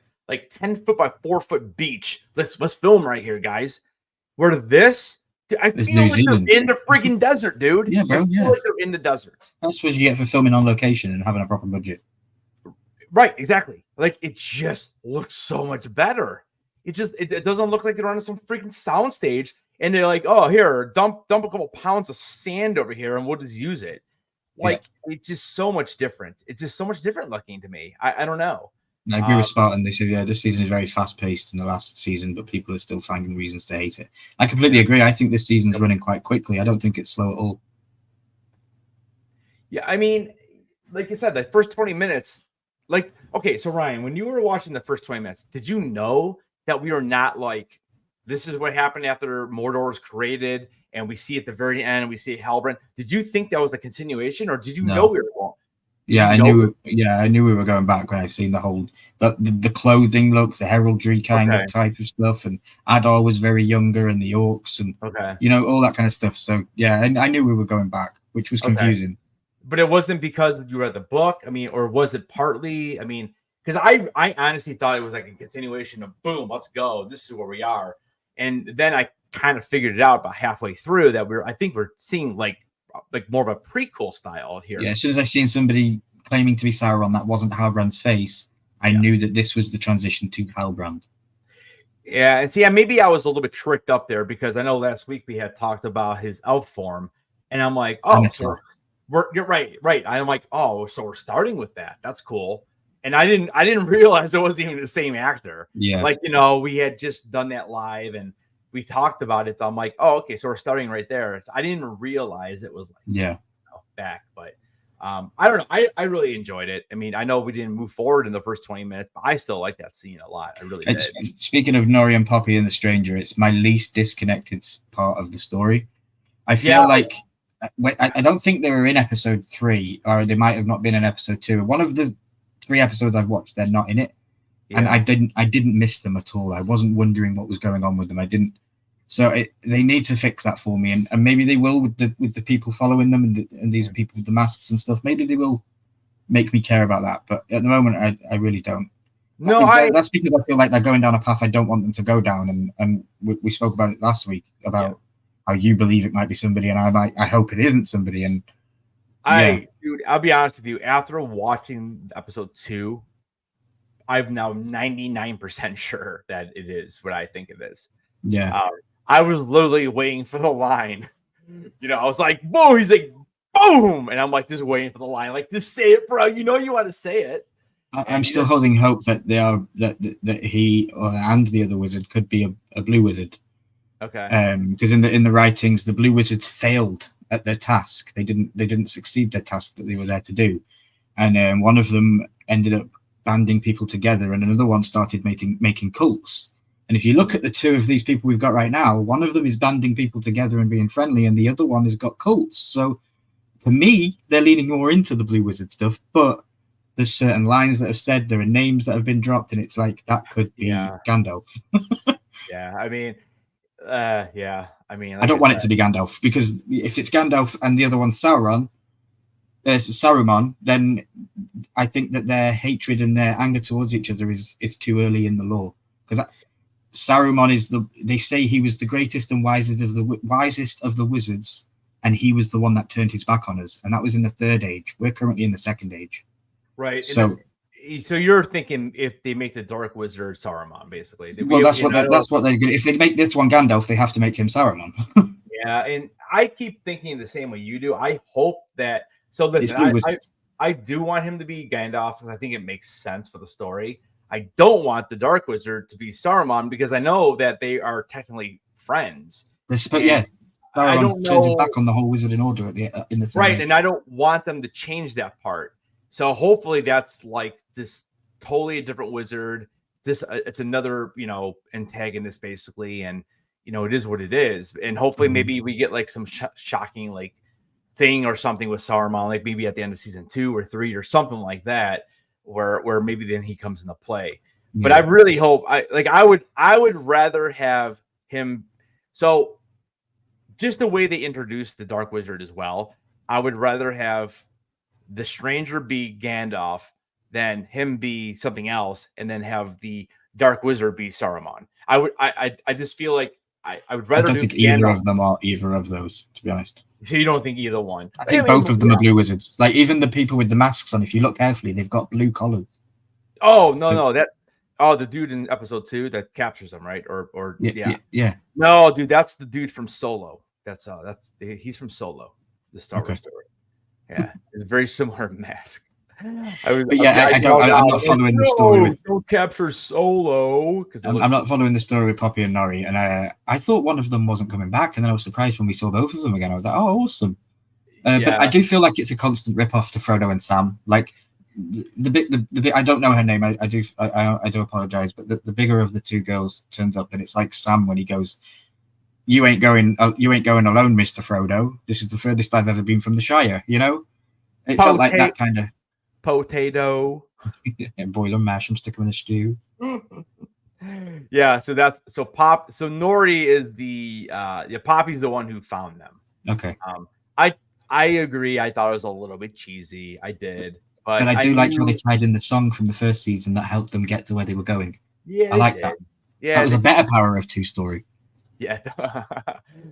10 foot by 4 foot beach. Let's film right here, guys. Where this, I feel like they're in the freaking desert, dude. Yeah, bro. I feel like they're in the desert. That's what you get for filming on location and having a proper budget. Right, exactly. Like, it just looks so much better. It doesn't look like they're on some freaking soundstage and they're like, oh, here, dump a couple pounds of sand over here and we'll just use it. Like, it's just so much different. It's just so much different looking to me. I don't know. I agree with Spartan. They said, this season is very fast paced in the last season, but people are still finding reasons to hate it. I completely agree. I think this season's running quite quickly. I don't think it's slow at all. Yeah, I mean, like I said, the first 20 minutes, like, okay, so Ryan, when you were watching the first 20 minutes, did you know that we are not like, this is what happened after Mordor was created and we see at the very end, we see Halbrand? Did you think that was a continuation, or did you know we were wrong? I knew we were going back when I seen the whole the clothing look, the heraldry kind of type of stuff, and Adar was very younger, and the orcs, and all that kind of stuff. So I knew we were going back, which was confusing. But it wasn't because you read the book. I mean, or was it partly? I mean, because I honestly thought it was like a continuation of boom, let's go. This is where we are. And then I kind of figured it out about halfway through that I think we're seeing like more of a prequel style here. Yeah, as soon as I seen somebody claiming to be Sauron that wasn't Halbrand's face, I knew that this was the transition to Halbrand. Yeah, and see, maybe I was a little bit tricked up there because I know last week we had talked about his elf form, and I'm like, oh, so you're right. I'm like, oh, so we're starting with that. That's cool. And I didn't realize it wasn't even the same actor. Yeah. Like, we had just done that live and we talked about it. So I'm like, oh, okay, so we're starting right there. So I didn't realize it was like back, but I don't know. I really enjoyed it. I mean, I know we didn't move forward in the first 20 minutes, but I still like that scene a lot. I really did. Speaking of Nori and Poppy and the Stranger, it's my least disconnected part of the story. I feel like I don't think they were in episode 3, or they might have not been in episode 2. One of the 3 episodes I've watched, they're not in it, and I didn't miss them at all. I wasn't wondering what was going on with them. I didn't. So they need to fix that for me, and maybe they will with the people following them and these people with the masks and stuff. Maybe they will make me care about that, but at the moment, I really don't. No, that's because I feel like they're going down a path I don't want them to go down, and we spoke about it last week about how you believe it might be somebody, and I hope it isn't somebody. And dude, I'll be honest with you. After watching episode 2, I'm now 99% sure that it is what I think it is. Yeah. I was literally waiting for the line. I was like, boom. He's like, boom. And I'm like, just waiting for the line. Like, just say it, bro. You want to say it. I'm still holding hope that that he and the other wizard could be a blue wizard. Okay. Because in the writings, the blue wizards failed at their task. They didn't succeed their task that they were there to do. And one of them ended up banding people together, and another one started making cults. And if you look at the 2 of these people we've got right now, one of them is banding people together and being friendly, and the other one has got cults. So, to me, they're leaning more into the Blue Wizard stuff. But there's certain lines that have said, there are names that have been dropped, and it's like that could be Gandalf. I mean, like I don't want it to be Gandalf, because if it's Gandalf and the other one's Saruman, then I think that their hatred and their anger towards each other is too early in the lore. Because Saruman they say he was the greatest and wisest of the wizards, and he was the one that turned his back on us, and that was in the 3rd age. We're currently in the 2nd age. Right. So you're thinking if they make the Dark Wizard Saruman, basically. Well, that's what they're good. If they make this one Gandalf, they have to make him Saruman. Yeah, and I keep thinking the same way you do. I hope that. So listen, I do want him to be Gandalf because I think it makes sense for the story. I don't want the Dark Wizard to be Saruman because I know that they are technically friends. Saruman I don't know. Turns his back on the whole Wizarding Order in the right, and I don't want them to change that part. So hopefully that's like this totally a different wizard. It's another antagonist basically, and it is what it is. And hopefully maybe we get like some shocking like thing or something with Saruman, like maybe at the end of season 2 or 3 or something like that. Where maybe then he comes into play. But I really hope I would rather have him. So just the way they introduced the Dark Wizard as well, I would rather have the Stranger be Gandalf than him be something else, and then have the Dark Wizard be Saruman. I just feel like I would rather. I don't think either of them are either of those, to be honest. So you don't think either one? I think both of them are blue wizards. Like even the people with the masks on, if you look carefully, they've got blue collars. Oh no, the dude in episode 2 that captures them, right? Or yeah. No, dude, that's the dude from Solo. He's from Solo, the Star Wars story. Yeah, it's a very similar mask. I'm not following the story. Don't capture Solo because I'm not following the story with Poppy and Nori, and I thought one of them wasn't coming back, and then I was surprised when we saw both of them again. I was like, oh, awesome. But I do feel like it's a constant rip-off to Frodo and Sam. Like the bit I don't know her name. I do apologize, but the bigger of the 2 girls turns up, and it's like Sam when he goes, "You ain't going alone, Mr. Frodo. This is the furthest I've ever been from the Shire." It felt like that kind of. Potato. Boil them, mash them, stick them in a stew. Yeah, so Nori is the Poppy's the one who found them. Okay. I agree. I thought it was a little bit cheesy. I did, but I do like how they tied in the song from the first season that helped them get to where they were going. Yeah, I like that. Yeah, that was a better Power of 2 story. Yeah,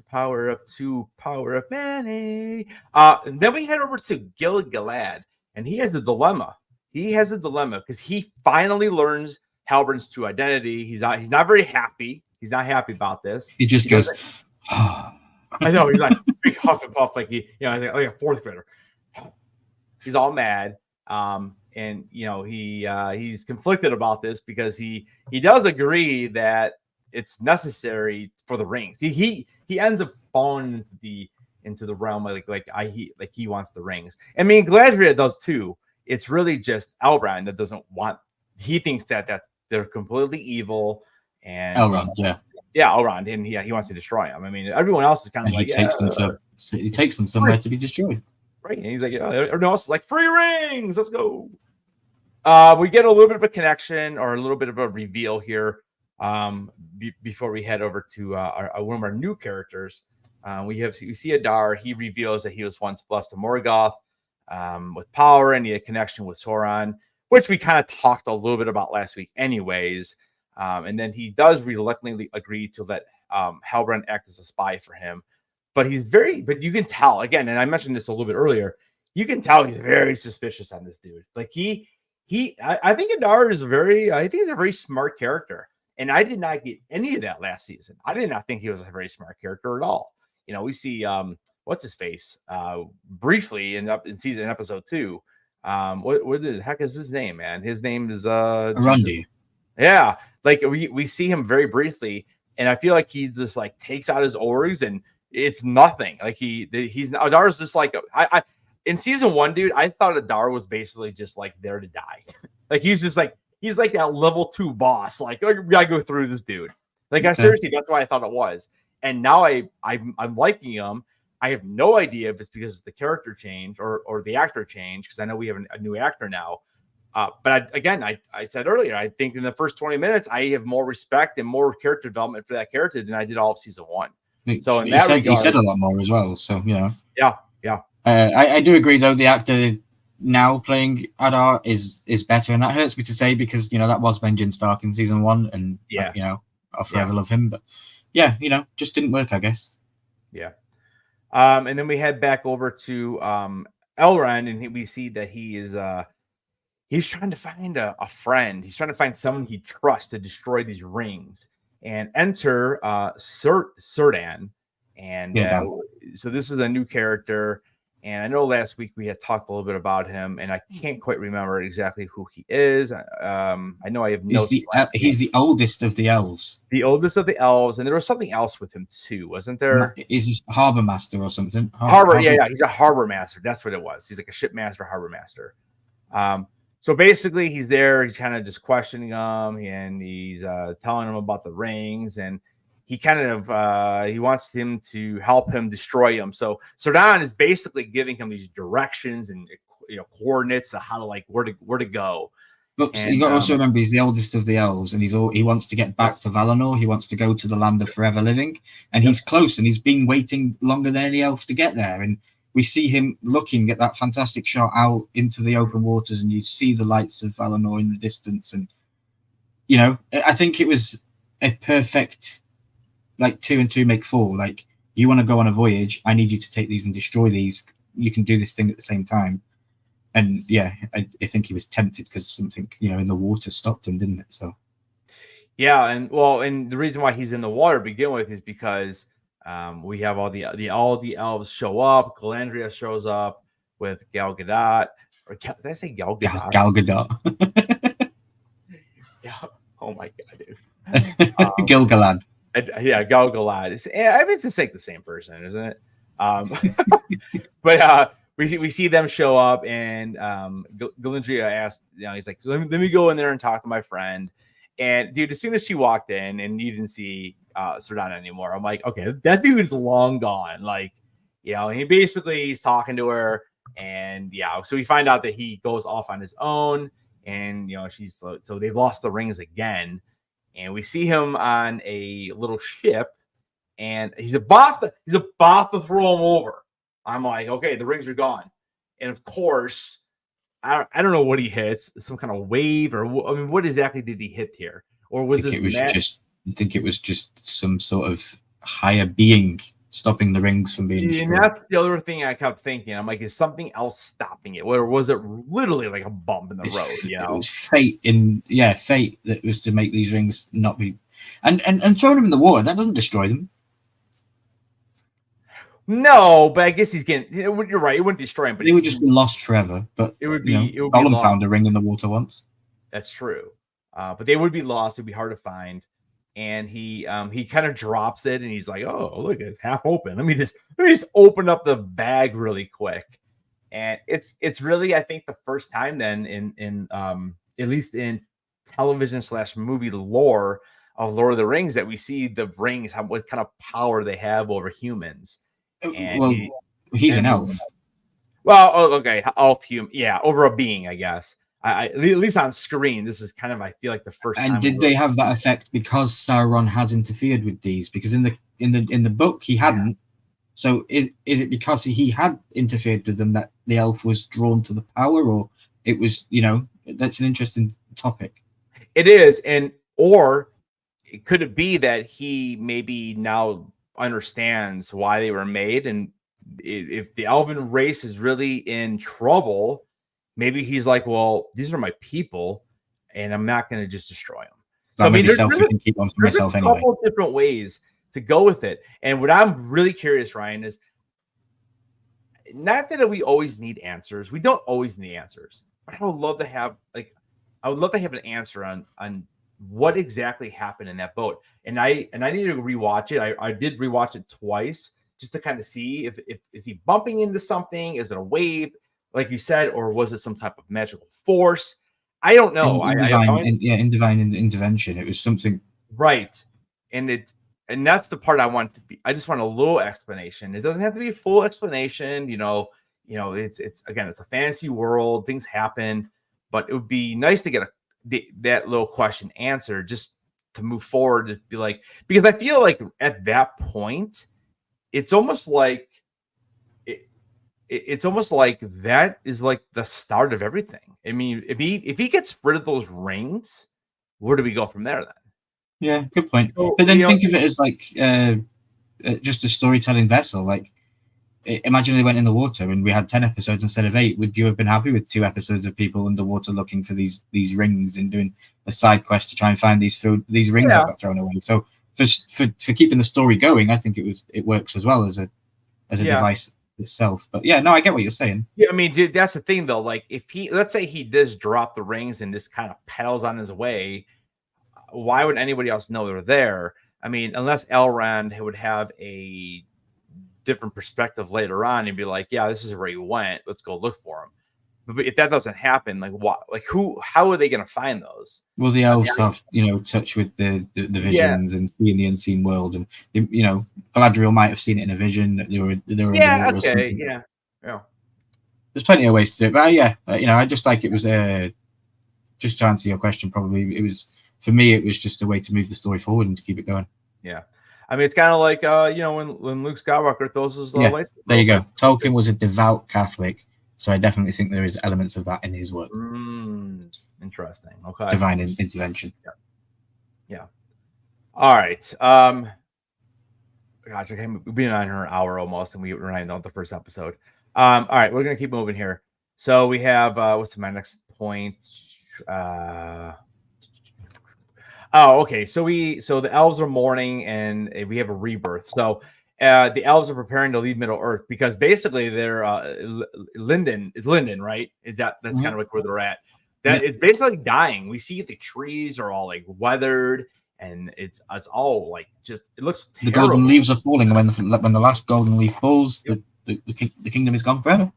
power of 2, power of many. Then we head over to Gil-galad. And he has a dilemma. Because he finally learns Halbrand's true identity. He's not very happy. He's not happy about this. He just goes, I know, he's like big huff and puff, like like a fourth grader. He's all mad. And he's conflicted about this because he does agree that it's necessary for the rings. He ends up falling into the realm he wants the rings. I mean, Galadriel does too. It's really just Halbrand that doesn't want. He thinks that they're completely evil. And Elrond, Elrond, and he wants to destroy them. I mean, everyone else is kind of he takes them somewhere to be destroyed. Right, and he's like, everyone else is like, free rings, let's go. We get a little bit of a connection or a little bit of a reveal here before we head over to one of our new characters. We see Adar. He reveals that he was once blessed to Morgoth with power, and he had a connection with Sauron, which we kind of talked a little bit about last week anyways. And then he does reluctantly agree to let Halbrand act as a spy for him. But but you can tell, again, and I mentioned this a little bit earlier, you can tell he's very suspicious on this dude. Like I think Adar is I think he's a very smart character. And I did not get any of that last season. I did not think he was a very smart character at all. We see what's his face briefly in episode 2. What the heck is his name, man? His name is Arundi. Yeah, like we see him very briefly, and I feel like he's just like takes out his oars and it's nothing. Like he's Adar's just like I in season 1, dude. I thought Adar was basically just like there to die. Like he's like that level 2 boss. Like, oh, we gotta go through this dude. Like I seriously, that's what I thought it was. And now I'm liking him. I have no idea if it's because of the character change or the actor change, because I know we have a new actor now. But I said earlier, I think in the first 20 minutes, I have more respect and more character development for that character than I did all of season 1. So he said a lot more as well. So Yeah. I do agree though. The actor now playing Adar is better, and that hurts me to say because that was Benjen Stark in season 1, and I'll forever love him. But just didn't work, I guess. Yeah. And then we head back over to Elrond, and we see that he is he's trying to find a friend. He's trying to find someone he trusts to destroy these rings. And enter Círdan. And so this is a new character. And I know last week we had talked a little bit about him, and I can't quite remember exactly who he is. I know I have notes. He's the oldest of the elves. The oldest of the elves, and there was something else with him too, wasn't there? Is he harbor master or something? Harbor. Yeah, he's a harbor master. That's what it was. He's like a ship master, harbor master. So basically, he's there. He's kind of just questioning him, and he's telling him about the rings, and he kind of he wants him to help him destroy them. So Círdan is basically giving him these directions and coordinates of how to where to go. But you got to also remember he's the oldest of the elves, and he wants to get back to Valinor. He wants to go to the land of forever living, and he's close, and he's been waiting longer than any elf to get there. And we see him looking at that fantastic shot out into the open waters, and you see the lights of Valinor in the distance. And I think it was a perfect 2 and 2 make 4. Like, you want to go on a voyage, I need you to take these and destroy these. You can do this thing at the same time. And I think he was tempted because something in the water stopped him, didn't it? So and the reason why he's in the water to begin with is because we have all the elves show up. Galadriel shows up with Gal Gadot. Or did I say Gal Gadot? Gal Gadot. Yeah. Oh my god, dude. Gil-galad. Gal Gadot. I mean, it's like the same person, isn't it? But we see them show up, and Galadriel asked, he's like, let me go in there and talk to my friend. And dude, as soon as she walked in and you didn't see Círdan anymore, I'm like, okay, that dude is long gone. Like, he's talking to her, and so we find out that he goes off on his own, and so they've lost the rings again, and we see him on a little ship, and he's about to throw him over. I'm like, okay, the rings are gone, and of course, I don't know what he hits, some kind of wave, or what exactly did he hit here, or was this? I think it was just some sort of higher being stopping the rings from being destroyed. And that's the other thing I kept thinking. I'm like, is something else stopping it? Or was it literally like a bump in the road? You know, it was fate that was to make these rings not be, and throwing them in the water, that doesn't destroy them. No, but I guess he's getting. You're right. It wouldn't destroy him, but they would just be lost forever. But it would be. It would Gollum be lost. found a ring in the water once. That's true, but they would be lost. It'd be hard to find. And he kind of drops it, and he's like, "Oh, look, it's half open. Let me just open up the bag really quick." And it's really, I think, the first time then in at least in television / movie lore of Lord of the Rings that we see the rings, what kind of power they have over humans. And well, he's an elf. Well, okay, elf human, yeah, over a being, I guess. I at least on screen, this is kind of, I feel like, the first time. And did they have that effect because Sauron has interfered with these? Because in the book he hadn't. So is it because he had interfered with them that the elf was drawn to the power, or it was, that's an interesting topic. It is, or could it be that he maybe now understands why they were made, and if the elven race is really in trouble, maybe he's like, well, these are my people, and I'm not going to just destroy them. So I mean, there's a couple different ways to go with it. And what I'm really curious, Ryan, is not that we always need answers. We don't always need answers, but I would love to have an answer on what exactly happened in that boat. And I need to rewatch it. I did rewatch it twice just to kind of see if is he bumping into something? Is it a wave, like you said, or was it some type of magical force? I don't know. In divine intervention, it was something. Right. And that's the part I want to be. I just want a little explanation. It doesn't have to be a full explanation. It's again, it's a fantasy world. Things happen, but it would be nice to get that little question answered just to move forward. To be like, because I feel like at that point, it's almost like it's almost like that is like the start of everything. I mean, if he gets rid of those rings, where do we go from there then? Yeah, good point. So, but then think of it as like just a storytelling vessel. Like, imagine they went in the water and we had 10 episodes instead of 8. Would you have been happy with 2 episodes of people underwater looking for these rings and doing a side quest to try and find these rings that got thrown away? So for keeping the story going, I think it works as well as a device itself. But yeah, no, I get what you're saying. Yeah, I mean, dude, that's the thing though. Like, if let's say he does drop the rings and just kind of pedals on his way, why would anybody else know they're there? I mean, unless Elrond would have a different perspective later on and be like, yeah, this is where he went. Let's go look for him. But if that doesn't happen, like what? Like how are they going to find those? Well, the elves have, touch with the visions and seeing the unseen world, and Galadriel might have seen it in a vision that they were okay, yeah. There's plenty of ways to do it, but I just like it was just to answer your question. Probably it was. For me, it was just a way to move the story forward and to keep it going. Yeah. I mean, it's kind of like, when Luke Skywalker throws his lights. There you go. Tolkien was a devout Catholic, so I definitely think there is elements of that in his work. Interesting. Okay. Divine intervention. Yeah. All right. Gosh, we've been on here an hour almost, and we were not on the first episode. All right, we're going to keep moving here. So we have, what's my next point? Oh, okay. So the elves are mourning and we have a rebirth. So the elves are preparing to leave Middle Earth because basically they're Linden. It's Linden, right? That's kind of like where they're at. It's basically dying. We see the trees are all like weathered and it's all like just it looks terrible. The golden leaves are falling, and when the last golden leaf falls, the kingdom is gone forever.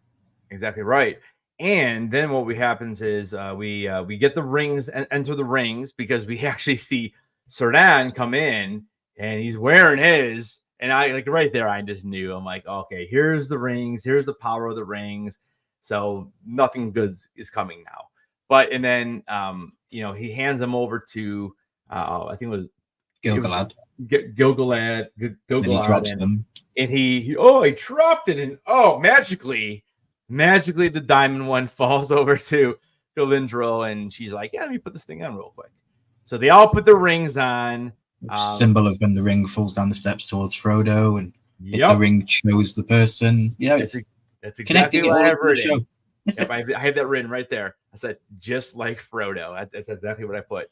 Exactly right. And then what happens is we get the rings and enter the rings because we actually see Sardan come in and he's wearing his. And I like right there, I just knew. I'm like, okay, here's the rings. Here's the power of the rings. So nothing good is coming now. And then he hands them over to I think it was Gil-galad. Gil-galad. And he drops them. And he dropped it, and magically the diamond one falls over to Galadriel, and she's like, yeah, let me put this thing on real quick. So they all put the rings on. Symbol of when the ring falls down the steps towards Frodo, and The ring chose the person. You know, that's exactly what I have written. Yep, I have that written right there. I said, just like Frodo. That's exactly what I put.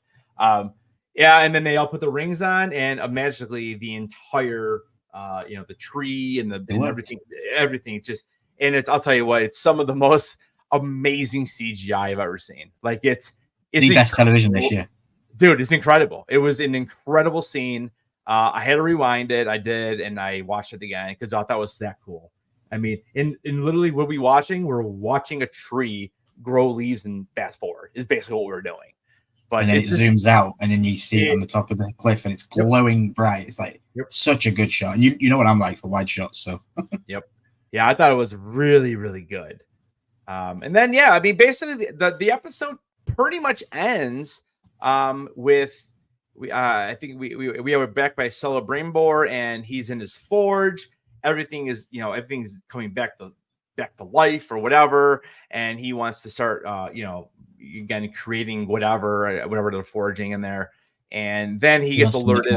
Yeah, and then they all put the rings on, and magically the entire, the tree and everything just, and I'll tell you what, it's some of the most amazing CGI I've ever seen. Like it's the best television this year, dude. It's incredible. It was an incredible scene. I had to rewind it. I did, and I watched it again because I thought it was that cool. I mean, in literally what we're watching a tree grow leaves and fast forward is basically what we're doing. But and then it zooms out, and then you see it on the top of the cliff, and it's glowing bright. It's like such a good shot. You know what I'm like for wide shots, so yep, yeah, I thought it was really, really good. And then I mean, basically the episode pretty much ends with I think we are back by Celebrimbor, and he's in his forge. Everything's coming back to life or whatever, and he wants to start again creating whatever they're forging in there. And then he gets alerted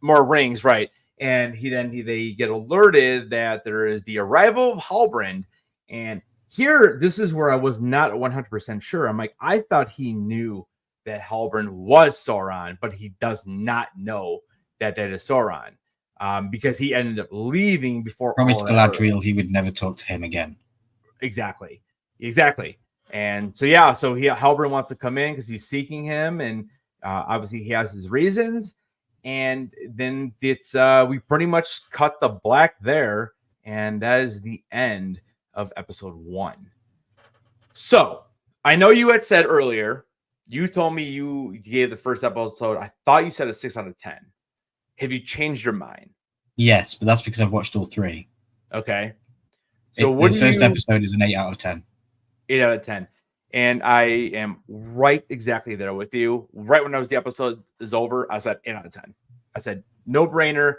more rings, right? And they get alerted that there is the arrival of Halbrand. And here, this is where I was not 100% sure. I'm like, I thought he knew that Halbrand was Sauron, but he does not know that is Sauron. Because he ended up leaving before. Promised Galadriel he would never talk to him again. Exactly. And so Halbrand wants to come in because he's seeking him, and obviously he has his reasons. And then it's we pretty much cut the black there, and that is the end of episode 1. So I know you had said earlier, you told me you gave the first episode, I thought you said a 6 out of 10. Have you changed your mind? Yes, but that's because I've watched all 3. Okay. So the first episode is an 8 out of 10. 8 out of 10. And I am right exactly there with you. Right when the episode is over, I said 8 out of 10. I said, no brainer,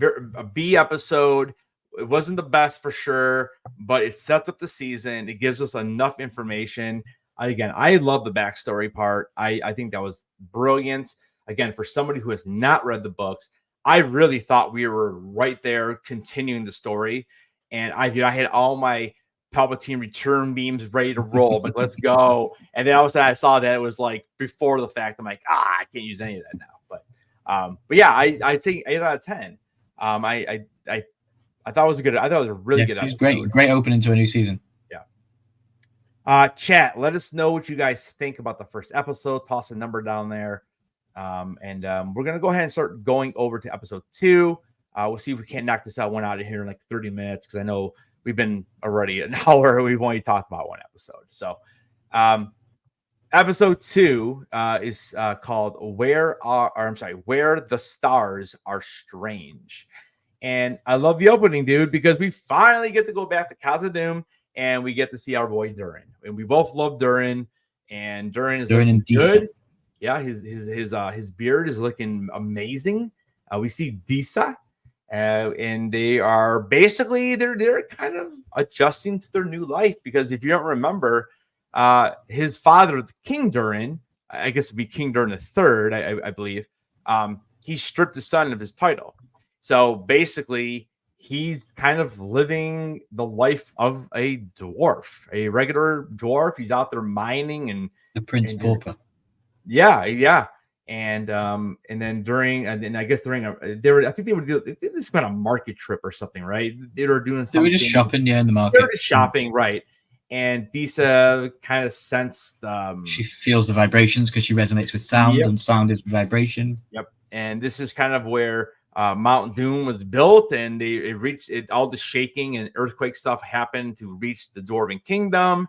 a B episode. It wasn't the best for sure, but it sets up the season. It gives us enough information. Again, I love the backstory part. I think that was brilliant. Again, for somebody who has not read the books, I really thought we were right there continuing the story. And I had all my Palpatine return beams ready to roll, but let's go. And then all of a sudden I saw that it was like before the fact. I'm like, I can't use any of that now. But yeah, I think 8 out of 10. I thought it was good. I thought it was a really good episode. It was great opening to a new season. Yeah. Chat, let us know what you guys think about the first episode. Toss a number down there. And we're going to go ahead and start going over to episode 2. We'll see if we can't knock this out one out of here in like 30 minutes, because I know we've been already an hour. We've only talked about one episode. So episode 2 is called Where the Stars Are Strange. And I love the opening, dude, because we finally get to go back to Khazad-dûm, and we get to see our boy Durin. And we both love Durin, and Durin is looking good. Yeah, his beard is looking amazing. We see Disa, and they are basically they're kind of adjusting to their new life, because if you don't remember, his father, King Durin, I guess it'd be King Durin III, I believe, he stripped his son of his title. So basically, he's kind of living the life of a dwarf, a regular dwarf. He's out there mining and the Prince Pauper. Yeah. And then I guess during I think they spent a market trip or something, right? They were doing something. They were just shopping, in the market. They were just shopping, right? And Disa kind of sensed she feels the vibrations because she resonates with sound, and sound is vibration. Yep. And this is kind of where Mount Doom was built, and it reached it. All the shaking and earthquake stuff happened to reach the Dwarven Kingdom,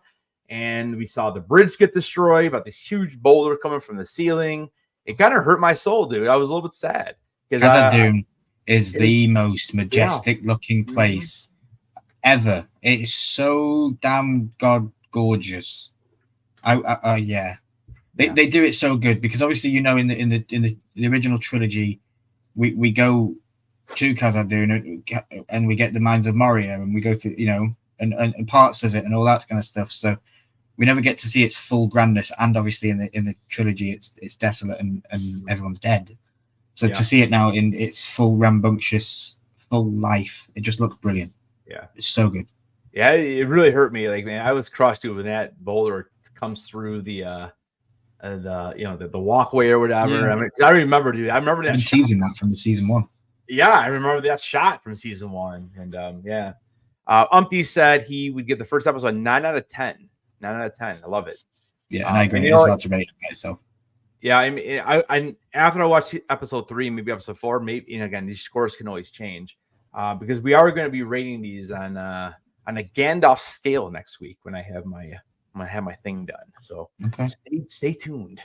and we saw the bridge get destroyed by this huge boulder coming from the ceiling. It kind of hurt my soul, dude. I was a little bit sad because Khazad-dûm is the most majestic looking place ever. It is so damn gorgeous. They do it so good, because obviously in the original trilogy, we go to Khazad-dûm and we get the Mines of Moria, and we go through and parts of it and all that kind of stuff. So we never get to see its full grandness, and obviously in the trilogy it's desolate and everyone's dead. So to see it now in its full rambunctious full life. It just looks brilliant. Yeah, it's so good. Yeah, it really hurt me. Like, man, I was crushed when that boulder comes through the walkway or whatever. Yeah. I mean, I remember, dude. I remember that. I've been teasing that from the season 1. Yeah, I remember that shot from season 1, and yeah. Umpty said he would give the first episode 9 out of 10. 9 out of 10. I love it. Yeah, and I agree. It's hard to rate it myself. Yeah, I mean, I after I watch episode 3, maybe episode 4, maybe, and again, these scores can always change, because we are going to be rating these on a Gandalf scale next week when I have my thing done. So okay, stay tuned.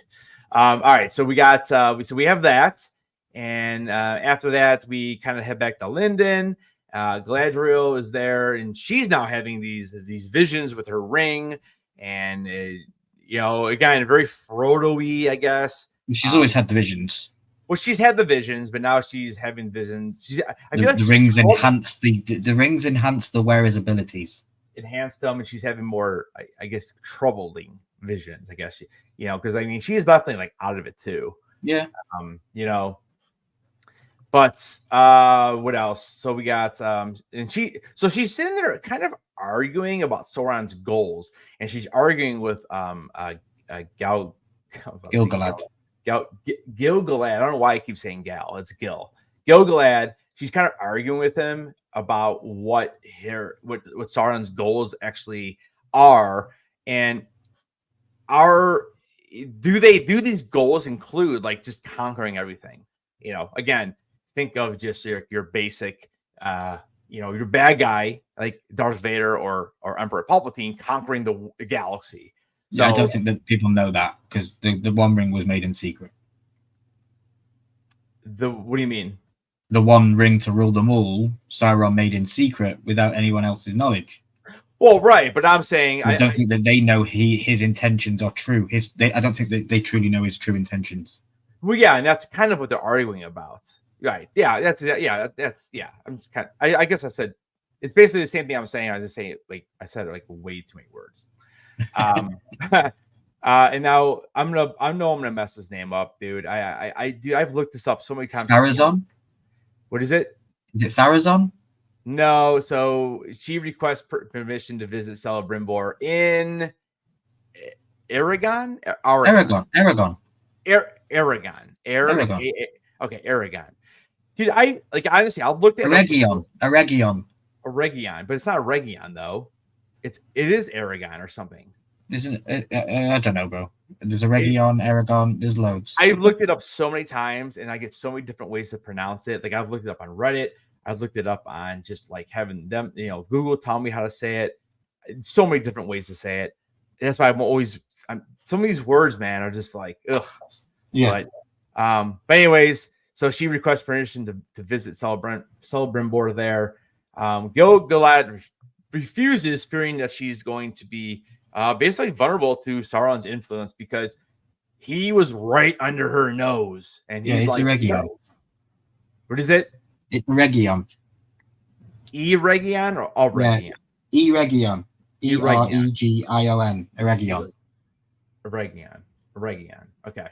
All right, so we got so we have that, and after that we kind of head back to Linden. Galadriel is there, and she's now having these visions with her ring, and again, very Frodo-y, I guess. She's always had the visions. Well, she's had the visions, but now she's having visions. I feel the, like the rings enhance the rings enhance the wearer's abilities. Enhance them, and she's having more, I guess, troubling visions. I guess because I mean, she is definitely like out of it too. Yeah. But what else? So we got and she's sitting there kind of arguing about Sauron's goals, and she's arguing with Gilgalad. Gilgalad. I don't know why I keep saying Gal. It's Gilgalad. She's kind of arguing with him about what Sauron's goals actually are, and do these goals include like just conquering everything? Again, think of just your basic, your bad guy like Darth Vader or Emperor Palpatine conquering the galaxy. So, yeah, I don't think that people know that because the One Ring was made in secret. What do you mean? The One Ring to rule them all, Sauron made in secret without anyone else's knowledge. Well, right, but I'm saying I don't think that they know his intentions are true. I don't think that they truly know his true intentions. Well, yeah, and that's kind of what they're arguing about. Right. Yeah, that's I'm just kind of, I guess I said it's basically the same thing I'm saying. I just say it like I said it like way too many words. And now I'm gonna mess his name up, dude. I've looked this up so many times. Pharazôn? What is it? Is it Pharazôn? No. So she requests permission to visit Celebrimbor in Aragon. Aragon. Okay, Aragon. Dude, honestly, I've looked at Eregion, but it's not Eregion though. It is Aragon or something. Isn't it? I don't know, bro. There's Eregion, Aragon. There's loads. I've looked it up so many times, and I get so many different ways to pronounce it. Like I've looked it up on Reddit. I've looked it up on just like having them, Google tell me how to say it. So many different ways to say it. And that's why some of these words, man, are just like ugh. Yeah. But anyways. So she requests permission to visit Celebrimbor there. Gilgalad refuses, fearing that she's going to be basically vulnerable to Sauron's influence because he was right under her nose. And he's it's Eregion. What is it? It's Eregion. Eregion or Eregion? Yeah. Eregion. Eregion. Eregion. Eregion. Okay.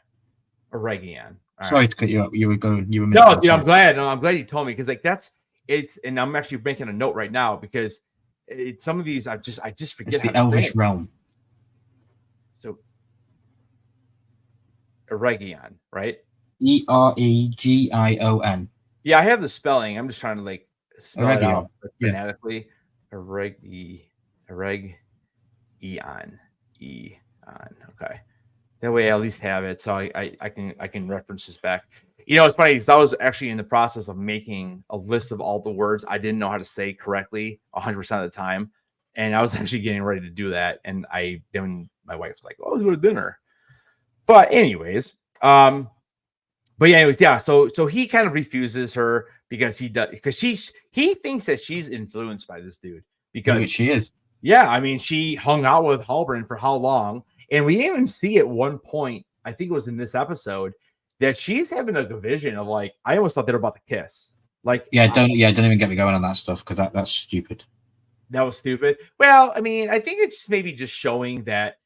Eregion. Sorry to cut you up. You were no, dude, I'm glad. No, I'm glad you told me because like and I'm actually making a note right now because some of these I just forget. It's the Elvish realm. So Eregion, right? Eregion. Yeah, I have the spelling. I'm just trying to like spell it out phonetically. Eregion. Okay. That way I at least have it, so I can reference this back. It's funny because I was actually in the process of making a list of all the words I didn't know how to say correctly 100% of the time, and I was actually getting ready to do that, and then my wife was like, "Oh, let's go to dinner." But anyways, yeah. So he kind of refuses her because he thinks that she's influenced by this dude because she is. Yeah, I mean, she hung out with Halbrand for how long? And we even see at one point, I think it was in this episode, that she's having a vision of like, I almost thought they were about to kiss. Like, don't even get me going on that stuff because that's stupid. That was stupid. Well, I mean, I think it's maybe just showing that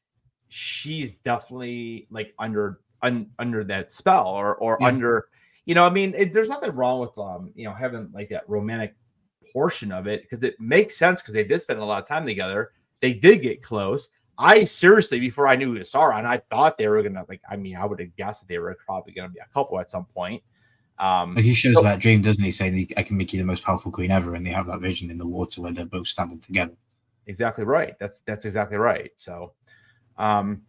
she's definitely like under that spell or under, I mean, there's nothing wrong with having like that romantic portion of it, because it makes sense, because they did spend a lot of time together. They did get close. I seriously, before I knew he was Sauron, I thought they were gonna I would have guessed that they were probably gonna be a couple at some point. He shows that dream, doesn't he? Saying, I can make you the most powerful queen ever, and they have that vision in the water where they're both standing together. Exactly right. That's exactly right. So, and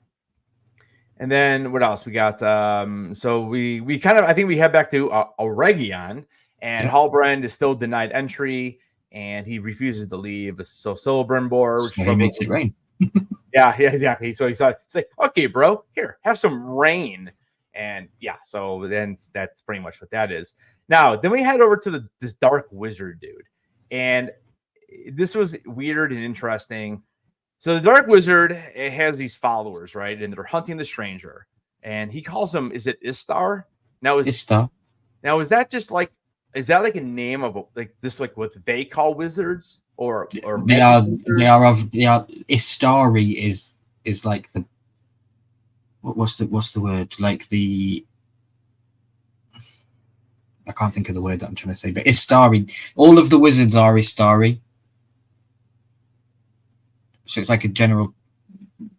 then what else we got? So we kind of, I think we head back to Auregion, and Halbrand is still denied entry, and he refuses to leave. So Celebrimbor, so he makes it rain. yeah, exactly. So he's like, okay, bro, here, have some rain. And yeah, so then that's pretty much what that is. Now, then we head over to this dark wizard dude. And this was weird and interesting. So the dark wizard has these followers, right? And they're hunting the stranger. And he calls them, is it Istar? Now, Istar. Now, is that just like, is that like a name of like what they call wizards? Or they are Istari is like the what's the word, like the, I can't think of the word that I'm trying to say, but Istari, all of the wizards are Istari, so it's like a general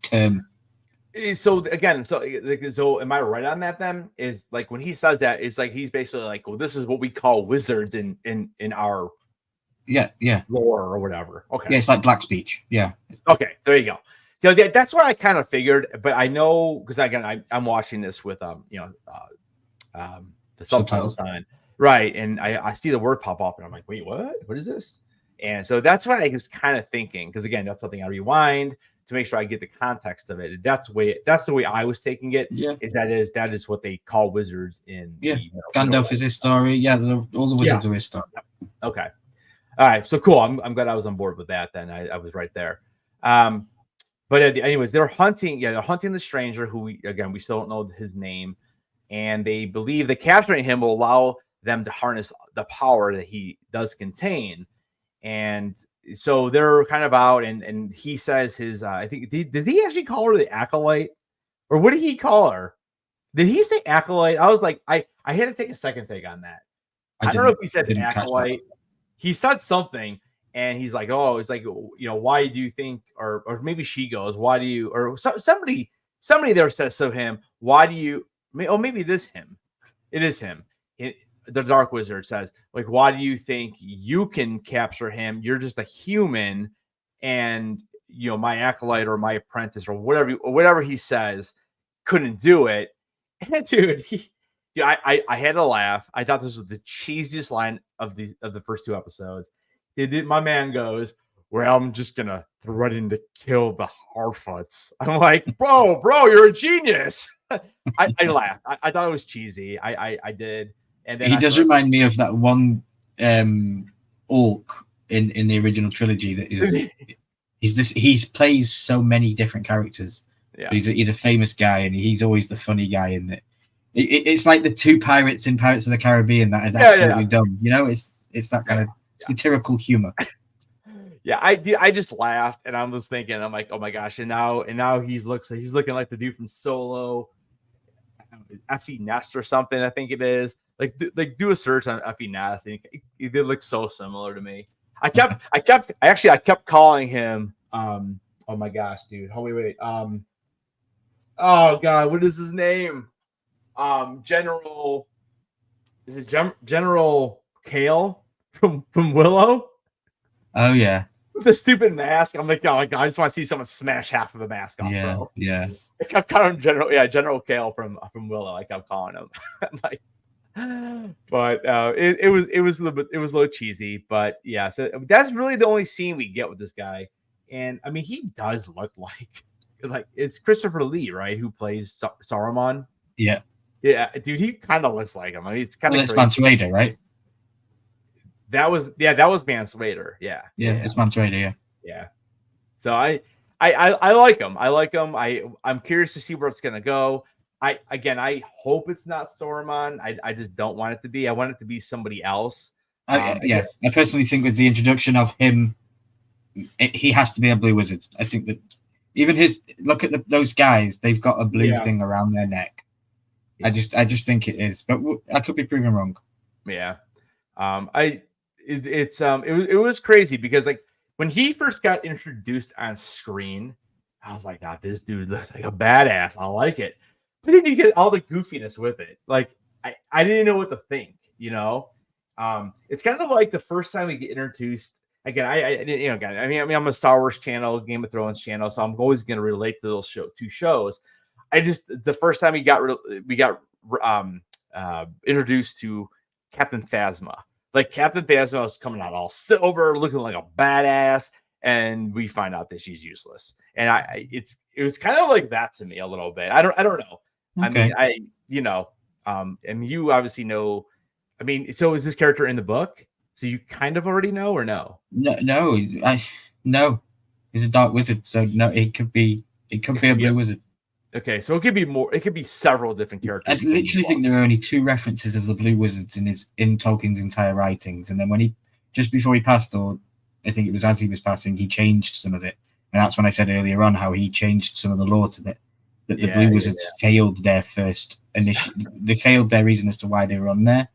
term. So again, so am I right on that then? Is like when he says that, it's like he's basically like, well, this is what we call wizards in our lore or whatever. Okay. Yeah, it's like black speech. Yeah. Okay, there you go. So that's what I kind of figured, but I know, because again, I'm watching this with the subtitles on, right? And I see the word pop up, and I'm like, wait, what? What is this? And so that's what I was kind of thinking, because again, that's something I rewind to make sure I get the context of it. That's the way I was taking it. Yeah. That is what they call wizards in. Yeah. Gandalf is Istari. Yeah, all the wizards are Istari. Okay. All right, so cool. I'm glad I was on board with that. Then I was right there. But anyways, they're hunting. Yeah, they're hunting the stranger, who we still don't know his name, and they believe that capturing him will allow them to harness the power that he does contain. And so they're kind of out, and he says his. I think did he actually call her the acolyte, or what did he call her? Did he say acolyte? I was like, I had to take a second take on that. I don't know if he said acolyte. He said something, and he's like, oh, it's like, why do you think, or maybe she goes, why do you, or somebody there says to him, why do you, maybe it is him. It is him. The dark wizard says, like, why do you think you can capture him? You're just a human, and my acolyte or my apprentice or whatever he says couldn't do it. And dude, I had to laugh. I thought this was the cheesiest line of the first two episodes. My man goes, well, I'm just gonna threaten to kill the Harfoots. I'm like, bro, you're a genius. I laughed. I thought it was cheesy. I did. And then he does remind me of that one orc in the original trilogy that is he plays so many different characters. Yeah. He's a famous guy, and he's always the funny guy in it. It's like the two pirates in Pirates of the Caribbean that are absolutely dumb. It's that kind of satirical humor. Yeah, I just laughed, and I'm just thinking, I'm like, oh my gosh, and now he's looking like the dude from Solo, Effie Nest or something, I think it is. Like do a search on Effie Nest, and he did look so similar to me. I kept calling him. Oh my gosh, dude. Oh wait. Oh god, what is his name? General. Is it General Kale from Willow? Oh yeah. With the stupid mask. I'm like, oh my god, I just want to see someone smash half of the mask off, bro. Yeah. I kept calling him General Kale from Willow. I kept calling him. I'm like, but it was a little cheesy, but yeah. So that's really the only scene we get with this guy, and I mean, he does look like it's Christopher Lee, right, who plays Saruman. Yeah, dude, he kind of looks like him. I mean, it's kind of. It's Mance Rayder, right? That was Mance Rayder. Yeah, it's Mance Rayder. Yeah. So I like him. I'm curious to see where it's gonna go. I hope it's not Saruman. I just don't want it to be. I want it to be somebody else. I personally think with the introduction of him, he has to be a blue wizard. I think that even look at those guys, they've got a blue thing around their neck. I just think it is, but I could be proven wrong. Yeah. It was crazy because like when he first got introduced on screen, I was like, "Ah, this dude looks like a badass. I like it." But then you get all the goofiness with it. Like I didn't know what to think. It's kind of like the first time we get introduced. Again, I'm a Star Wars channel, Game of Thrones channel, so I'm always going to relate to those two shows. The first time we got introduced to Captain Phasma. Like Captain Phasma was coming out all silver, looking like a badass, and we find out that she's useless. And it was kind of like that to me a little bit. I don't know. Okay. I mean, and you obviously know. I mean, so is this character in the book? So you kind of already know, or no? No. He's a dark wizard, so no, it could be a blue wizard. Okay, so it could be more. It could be several different characters. I literally think there are only 2 references of the blue wizards in Tolkien's entire writings, and then when just before he passed, or I think it was as he was passing, he changed some of it, and that's when I said earlier on how he changed some of the lore to that the blue wizards failed their first they failed their reason as to why they were on there.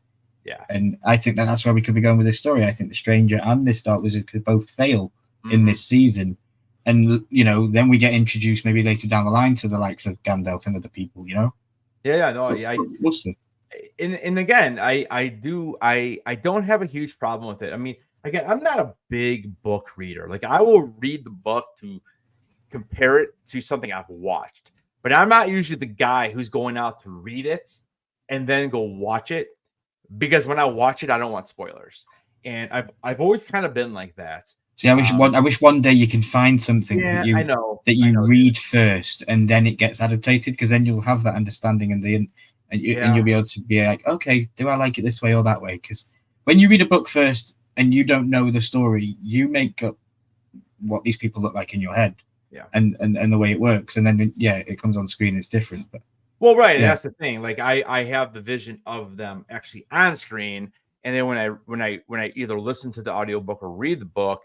Yeah, and I think that's where we could be going with this story. I think the Stranger and this Dark Wizard could both fail in this season. And, then we get introduced maybe later down the line to the likes of Gandalf and other people, We'll see. And again, I don't have a huge problem with it. I mean, again, I'm not a big book reader. Like, I will read the book to compare it to something I've watched. But I'm not usually the guy who's going out to read it and then go watch it. Because when I watch it, I don't want spoilers. And I've always kind of been like that. See, I wish one day you can find something that you read first, and then it gets adapted, because then you'll have that understanding, and you'll be able to be like, okay, do I like it this way or that way? Because when you read a book first and you don't know the story, you make up what these people look like in your head, and the way it works, and then it comes on screen, it's different. But well, right, that's the thing. Like I have the vision of them actually on screen, and then when I either listen to the audiobook or read the book,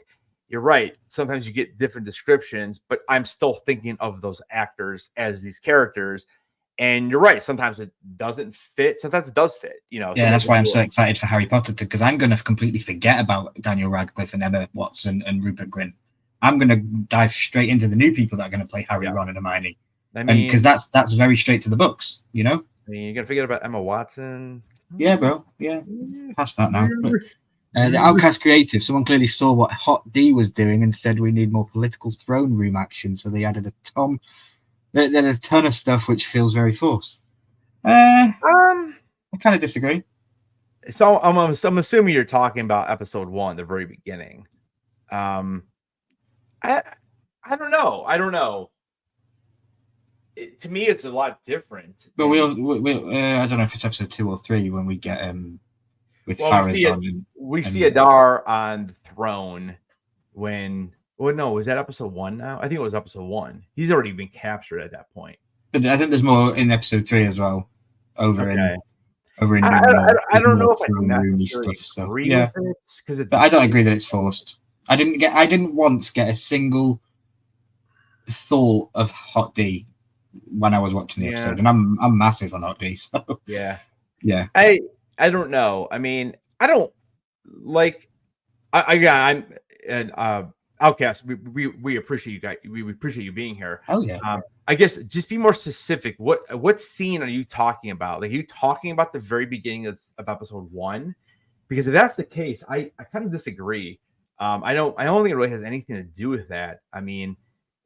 you're right. Sometimes you get different descriptions, but I'm still thinking of those actors as these characters. And you're right. Sometimes it doesn't fit. Sometimes it does fit. Yeah, that's why I'm so excited for Harry Potter, because I'm going to completely forget about Daniel Radcliffe and Emma Watson and Rupert Grint. I'm going to dive straight into the new people that are going to play Harry, Ron, and Hermione. I mean, because that's very straight to the books, I mean, you're going to forget about Emma Watson. Yeah, bro. Yeah, past that now. But, the Outcast Creative, someone clearly saw what Hot D was doing and said we need more political throne room action, so they added a ton of stuff which feels very forced. I kind of disagree. So I'm assuming you're talking about episode 1, the very beginning. I don't know. To me, it's a lot different. But I don't know if it's episode 2 or 3 when we get with Faraz on. We see Adar on the throne when. Well, no, was that episode 1 now? I think it was episode 1. He's already been captured at that point. But I think there's more in episode 3 as well. Over in. I don't know if I agree with it, because but I don't agree that it's forced. I didn't once get a single thought of Hot D when I was watching the episode, and I'm massive on Hot D. So yeah. I don't know. I mean, I don't like. I'm and Outcast. We appreciate you guys. We appreciate you being here. Oh yeah. I guess just be more specific. What scene are you talking about? Like, are you talking about the very beginning of episode 1? Because if that's the case, I kind of disagree. I don't think it really has anything to do with that. I mean,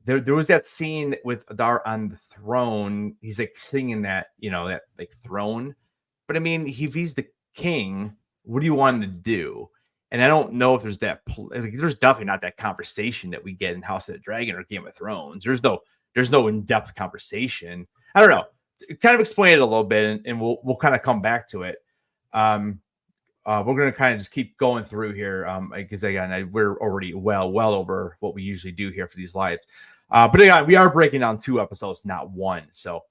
there was that scene with Adar on the throne. He's like singing that, that like throne. But I mean, if he's the king, what do you want him to do? And I don't know if there's there's definitely not that conversation that we get in House of the Dragon or Game of Thrones. There's no in-depth conversation. I don't know. Kind of explain it a little bit, and we'll kind of come back to it. We're going to kind of just keep going through here, because again, we're already well over what we usually do here for these lives. But again, we are breaking down 2 episodes, not 1. So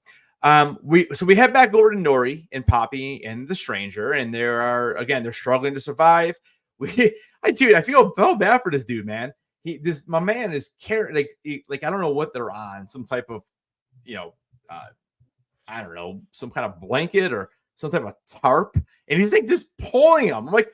we head back over to Nori and Poppy and the Stranger, and they're struggling to survive. I feel bad for this dude, man. My man is carrying like I don't know what they're on, some type of I don't know, some kind of blanket or some type of tarp, and he's like just pulling him. I'm like,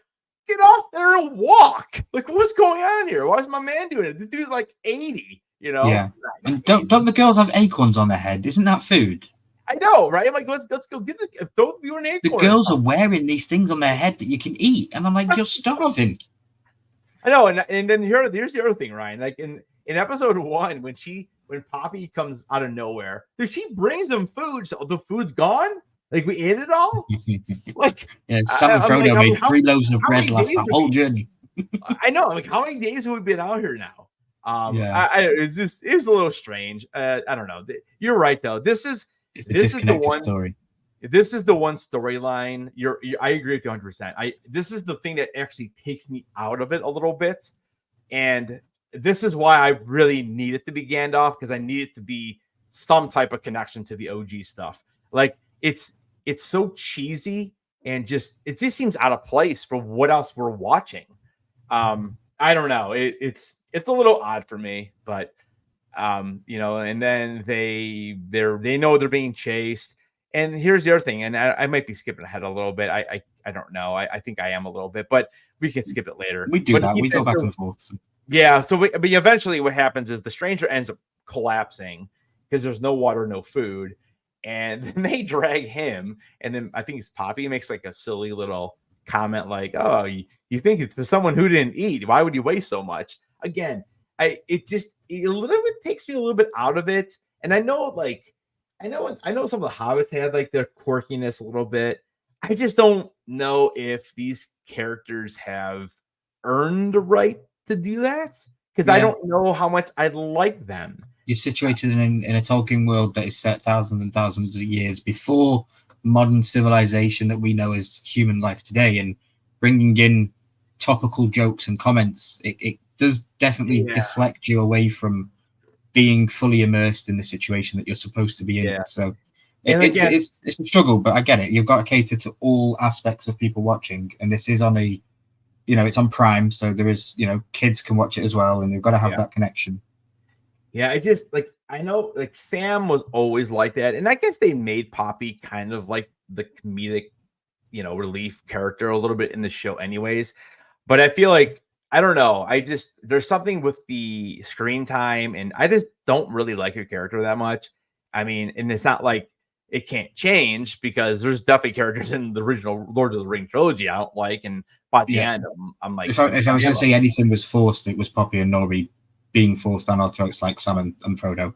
get off there and walk. Like, what's going on here? Why is my man doing it? This dude's like 80, you know? Yeah. And don't the girls have acorns on their head? Isn't that food? I know, right? I'm like, let's go get throw you an acorn. The girls are wearing these things on their head that you can eat, and I'm like, you're starving. I know, and then here's the other thing, Ryan. Like in episode 1, when Poppy comes out of nowhere, she brings them food, so the food's gone. Like, we ate it all. Like, yeah, Sam and Frodo made 3 loaves of bread last the whole journey. I know. Like, how many days have we been out here now? Yeah. It was a little strange. I don't know. You're right though. This is the one story. This is the one storyline. I agree with you 100%. This is the thing that actually takes me out of it a little bit, and this is why I really need it to be Gandalf, because I need it to be some type of connection to the OG stuff. Like, it's so cheesy and it just seems out of place for what else we're watching. I don't know. It's a little odd for me, but you know, and then they know they're being chased. And here's the other thing, and I might be skipping ahead a little bit. I don't know. I think I am a little bit, but we can skip it later. We do that. We go back and forth. Yeah. So but eventually what happens is the stranger ends up collapsing because there's no water, no food. And then they drag him. And then I think it's Poppy makes like a silly little comment like, oh, you think it's for someone who didn't eat. Why would you waste so much? Again, it a little bit takes me a little bit out of it. And I know some of the hobbits had like their quirkiness a little bit. I just don't know if these characters have earned the right to do that, because I don't know how much I like them. You're situated in a Tolkien world that is set thousands and thousands of years before modern civilization that we know as human life today, and bringing in topical jokes and comments, it does definitely deflect you away from being fully immersed in the situation that you're supposed to be in. Yeah. So it's a struggle, but I get it. You've got to cater to all aspects of people watching, and this is on it's on Prime, so there is, kids can watch it as well, and they've got to have that connection. Yeah, I know like Sam was always like that, and I guess they made Poppy kind of like the comedic, relief character a little bit in the show anyways. But I feel like, I don't know, there's something with the screen time, and I just don't really like her character that much. I mean, and it's not like it can't change, because there's definitely characters in the original Lord of the Ring trilogy I don't like, and by the end, I'm like, if I was going to say anything was forced, it was Poppy and Nori being forced down our throats like Sam and Frodo.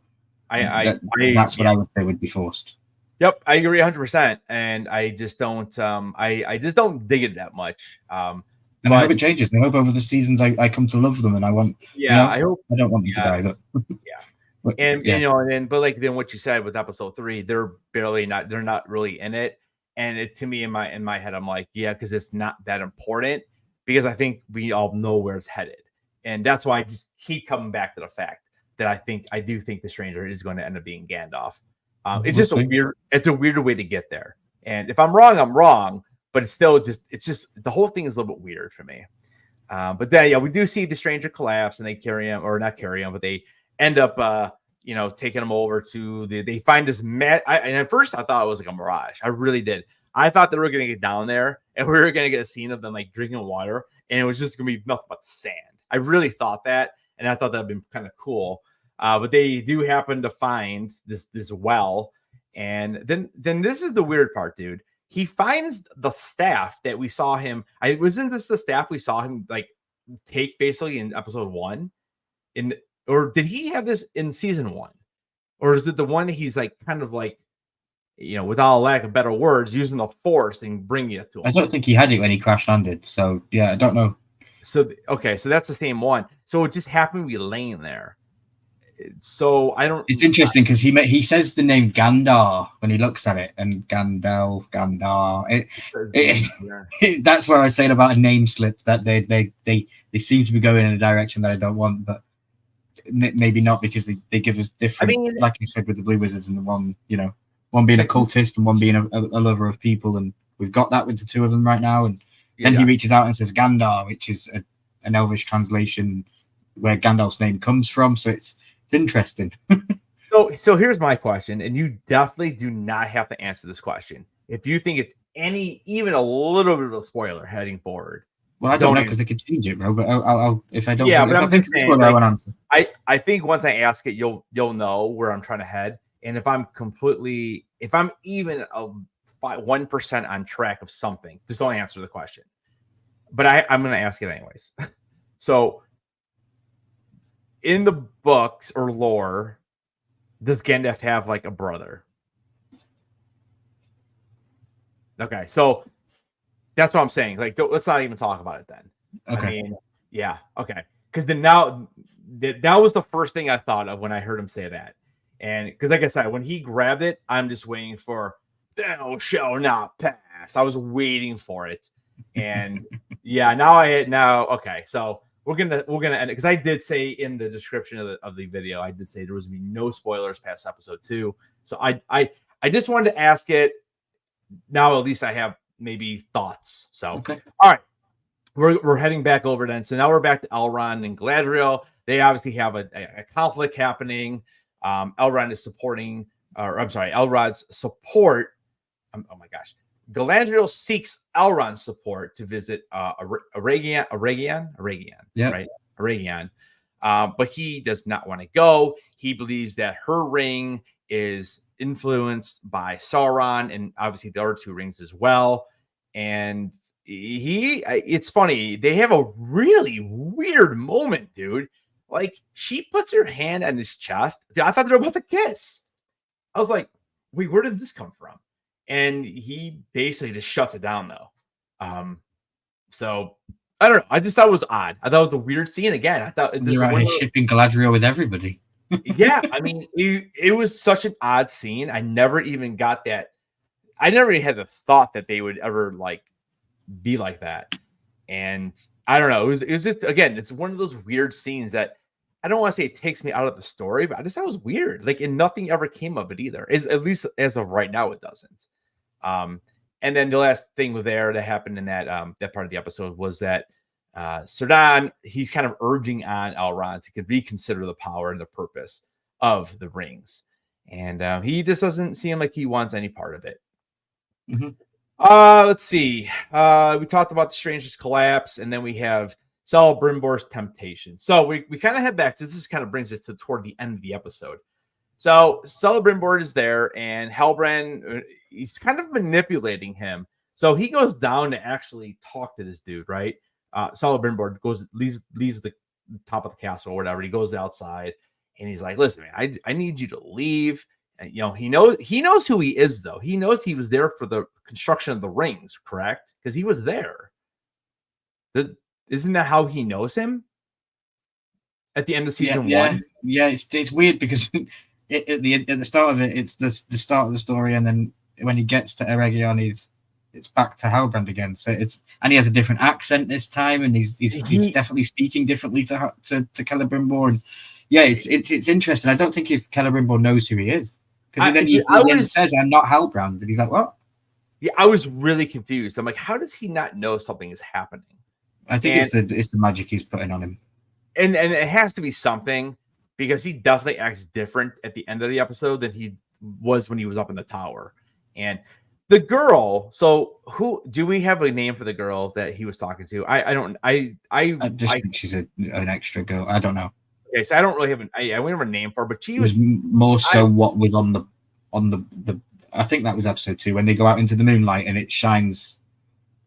That's what I would say would be forced. Yep, I agree 100%, and I just don't. I just don't dig it that much. And I hope it changes. I hope over the seasons I come to love them, and I want. I hope. I don't want them to die, but. But, then what you said with episode 3, they're not really in it, and to me in my head, I'm like, because it's not that important, because I think we all know where it's headed. And that's why I just keep coming back to the fact that I do think the stranger is going to end up being Gandalf. It's just a weird way to get there. And if I'm wrong, I'm wrong, but it's just the whole thing is a little bit weird for me. But then, we do see the stranger collapse, and they carry him, or not carry him, but they end up, taking him over to they find this and at first I thought it was like a mirage. I really did. I thought they were going to get down there and we were going to get a scene of them like drinking water, and it was just going to be nothing but sand. I really thought that, and I thought that'd been kind of cool. But they do happen to find this well, and then this is the weird part, dude. He finds the staff that we saw him. Wasn't this the staff we saw him like take basically in episode 1? Or did he have this in season 1? Or is it the one that he's like kind of like, without a lack of better words, using the force and bringing it to him? I don't think he had it when he crash landed. So I don't know. So that's the same one. So it just happened to be laying there. So I don't. It's interesting because he says the name Gandar when he looks at it, and Gandalf, Gandar. That's where I was saying about a name slip, that they seem to be going in a direction that I don't want, but maybe not, because they give us different. Like you said with the Blue Wizards, and the one being a cultist and one being a lover of people, and we've got that with the two of them right now. And then he reaches out and says Gandar, which is an Elvish translation where Gandalf's name comes from. So it's interesting. So here's my question, and you definitely do not have to answer this question. If you think it's even a little bit of a spoiler heading forward. Well, I don't know because they could change it, bro. But I'll if I don't. Yeah, think, but if I'm I think just this is saying, what I want to answer. I think once I ask it, you'll know where I'm trying to head, and if I'm even 1% on track of something, just don't answer the question. But I'm going to ask it anyways. So, in the books or lore, does Gandalf have like a brother? Okay, so that's what I'm saying. Like, let's not even talk about it then. Okay. I mean, yeah, okay. Because then now that was the first thing I thought of when I heard him say that. And because, like I said, when he grabbed it, I'm just waiting for "thou shall not pass." I was waiting for it, and yeah, now okay. So we're gonna end it because I did say in the description of the video, I did say there was gonna be no spoilers past episode 2. So I just wanted to ask it. Now at least I have maybe thoughts. So Okay. all right. We're heading back over then. So now we're back to Elrond and Galadriel. They obviously have a conflict happening. Elrond is supporting, or I'm sorry, Elrod's support. Oh my gosh. Galadriel seeks Elrond's support to visit Aragian, Yeah. right? Aragian. But he does not want to go. He believes that her ring is influenced by Sauron and obviously the other 2 rings as well. And it's funny, they have a really weird moment, dude. Like, she puts her hand on his chest. I thought they were about to kiss. I was like, wait, where did this come from? And he basically just shuts it down, though. So I don't know. I just thought it was odd. I thought it was a weird scene again. I thought it's You're out here shipping Galadriel with everybody. Yeah, I mean, it was such an odd scene. I never even got that. I never even had the thought that they would ever like be like that. And I don't know. It was just, again, it's one of those weird scenes that I don't want to say it takes me out of the story, but I just thought it was weird. Like, and nothing ever came of it either. At least as of right now, it doesn't. And then the last thing with that happened in that part of the episode was that Círdan, he's kind of urging on Elrond to reconsider the power and the purpose of the rings. And he just doesn't seem like he wants any part of it. Mm-hmm. Let's see. We talked about the Stranger's collapse, and then we have Celebrimbor's temptation. So we kind of head back to this. Kind of brings us to toward the end of the episode. So Celebrimbor is there, and Halbrand, he's kind of manipulating him. So he goes down to actually talk to this dude, right? Celebrimbor leaves the top of the castle or whatever. He goes outside, and he's like, "Listen, man, I need you to leave." And, you know, he knows who he is, though. He knows he was there for the construction of the rings, correct? Because he was there. Isn't that how he knows him? At the end of season 1? Yeah, it's weird because at the start of it, it's the start of the story, and then when he gets to Eregion, it's back to Halbrand again. So and he has a different accent this time, and he's definitely speaking differently to Celebrimbor. And yeah, it's interesting. I don't think if Celebrimbor knows who he is, because then he says, "I'm not Halbrand," and he's like, "What?" Yeah, I was really confused. I'm like, how does he not know something is happening? I think it's the magic he's putting on him, and it has to be something, because he definitely acts different at the end of the episode than he was when he was up in the tower. And the girl, so who do we have a name for the girl that he was talking to? I just think she's an extra girl. I don't know. Okay, so I don't really have I don't have a name for her, but she was more so what was on the I think that was episode 2 when they go out into the moonlight and it shines.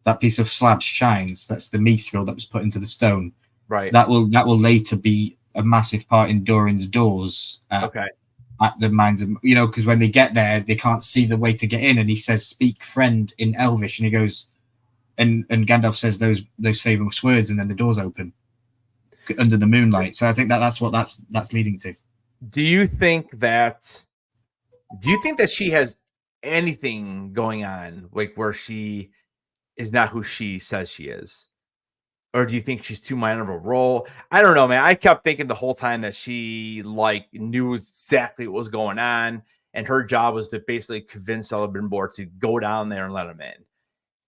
That piece of slab shines. That's the mithril that was put into the stone. Right. That will later be a massive part in Durin's doors. At the mines of, because when they get there, they can't see the way to get in, and he says, "Speak, friend," in Elvish, and he goes, and Gandalf says those famous words, and then the doors open under the moonlight. So I think that's what that's leading to. Do you think that she has anything going on, like where she is not who she says she is? Or do you think she's too minor of a role? I don't know, man. I kept thinking the whole time that she knew exactly what was going on, and her job was to basically convince Celebrimbor to go down there and let him in.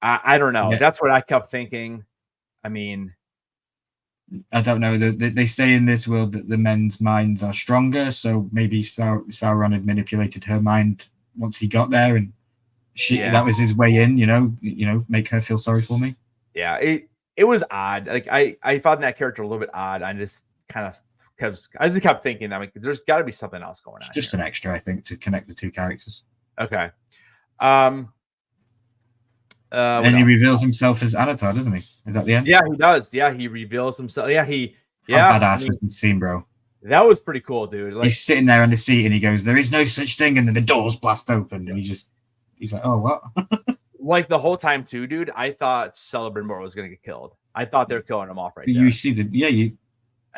I don't know. Yeah. That's what I kept thinking. I mean, I don't know. They say in this world that the men's minds are stronger, so maybe Sauron had manipulated her mind once he got there, and that was his way in. Make her feel sorry for me. Yeah, it was odd. Like I found that character a little bit odd. I just kind of kept thinking that there's got to be something else going on. It's just an extra, I think, to connect the two characters. Okay. And he reveals himself as Anatar, doesn't he? Is that the end? Yeah, he does. Yeah, he reveals himself. Yeah, How badass was the scene, bro? That was pretty cool, dude. Like, he's sitting there on the seat and he goes, "There is no such thing," and then the doors blast open, and he's like, "Oh, what?" Like the whole time too, dude. I thought Celebrimbor was gonna get killed. I thought they're killing him off right there. You see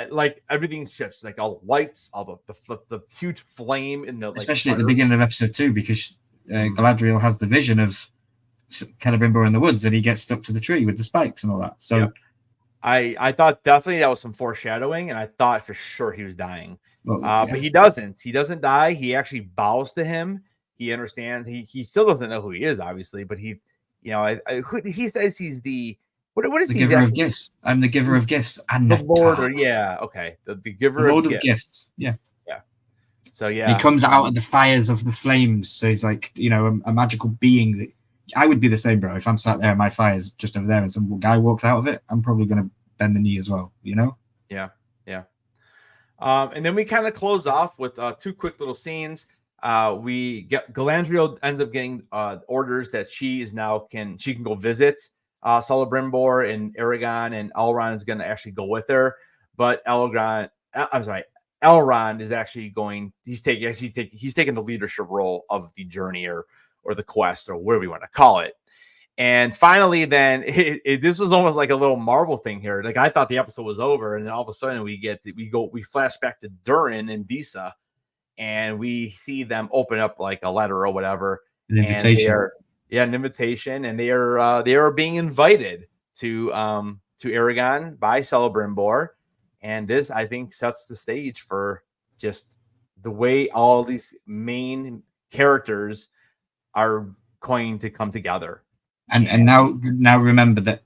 like everything shifts, like all the lights, all the huge flame in the especially at the beginning of episode 2, because Galadriel has the vision of Celebrimbor in the woods, and he gets stuck to the tree with the spikes and all that. So I thought definitely that was some foreshadowing, and I thought for sure he was dying. Well, but he doesn't. He doesn't die. He actually bows to him. He understands. He still doesn't know who he is, obviously, but he says he's the what is the he? Giver of gifts. I'm the giver of gifts. And the Lord, the giver the Lord of gifts. Yeah. So he comes out of the fires of the flames. So he's like, a magical being that I would be the same, bro. If I'm sat there and my fire's just over there and some guy walks out of it, I'm probably going to bend the knee as well, Yeah. And then we kind of close off with 2 quick little scenes. Galadriel ends up getting orders that she can go visit Celebrimbor and Aragon, and Elrond is going to actually go with her. But Elrond is actually he's taking the leadership role of the journey or the quest, or whatever you want to call it. And finally, then this was almost like a little Marvel thing here. Like I thought the episode was over, and then all of a sudden we flash back to Durin and Disa, and we see them open up like a letter or whatever, an invitation. An invitation, and they are being invited to Aragon by Celebrimbor, and this I think sets the stage for just the way all these main characters are going to come together. And now remember that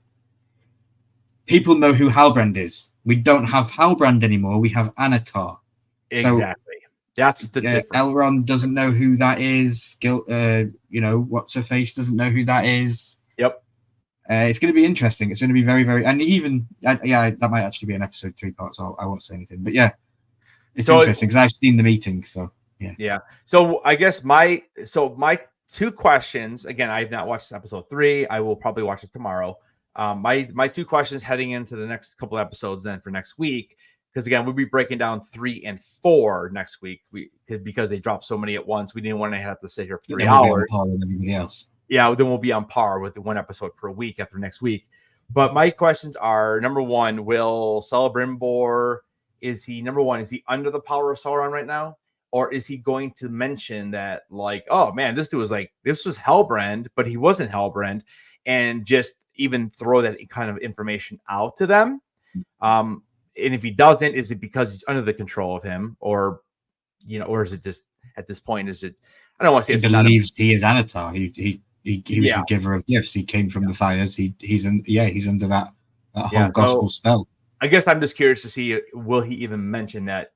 people know who Halbrand is. We don't have Halbrand anymore. We have Anatar. Exactly. That's the difference. Elrond doesn't know who that is. What's her face doesn't know who that is. Yep. It's going to be interesting. It's going to be very, very, and even that might actually be an episode 3 part. So I won't say anything. But yeah, it's interesting because I've seen the meeting. So yeah. So I guess my 2 questions. Again, I have not watched episode 3. I will probably watch it tomorrow. My 2 questions heading into the next couple of episodes then for next week, because again, we'll be breaking down 3 and 4 next week. Because they dropped so many at once, we didn't want to have to sit here for 3 hours. With everybody else. Yeah, then we'll be on par with the 1 episode per week after next week. But my questions are: number 1, will Celebrimbor is he under the power of Sauron right now? Or is he going to mention that, like, oh man, this was Halbrand, but he wasn't Halbrand, and just even throw that kind of information out to them? And if he doesn't, is it because he's under the control of him, or is it just at this point? Is it? I don't want to say he believes he is Anatar. He was the giver of gifts. He came from the fires. He's under that whole gospel spell. I guess I'm just curious to see, will he even mention that?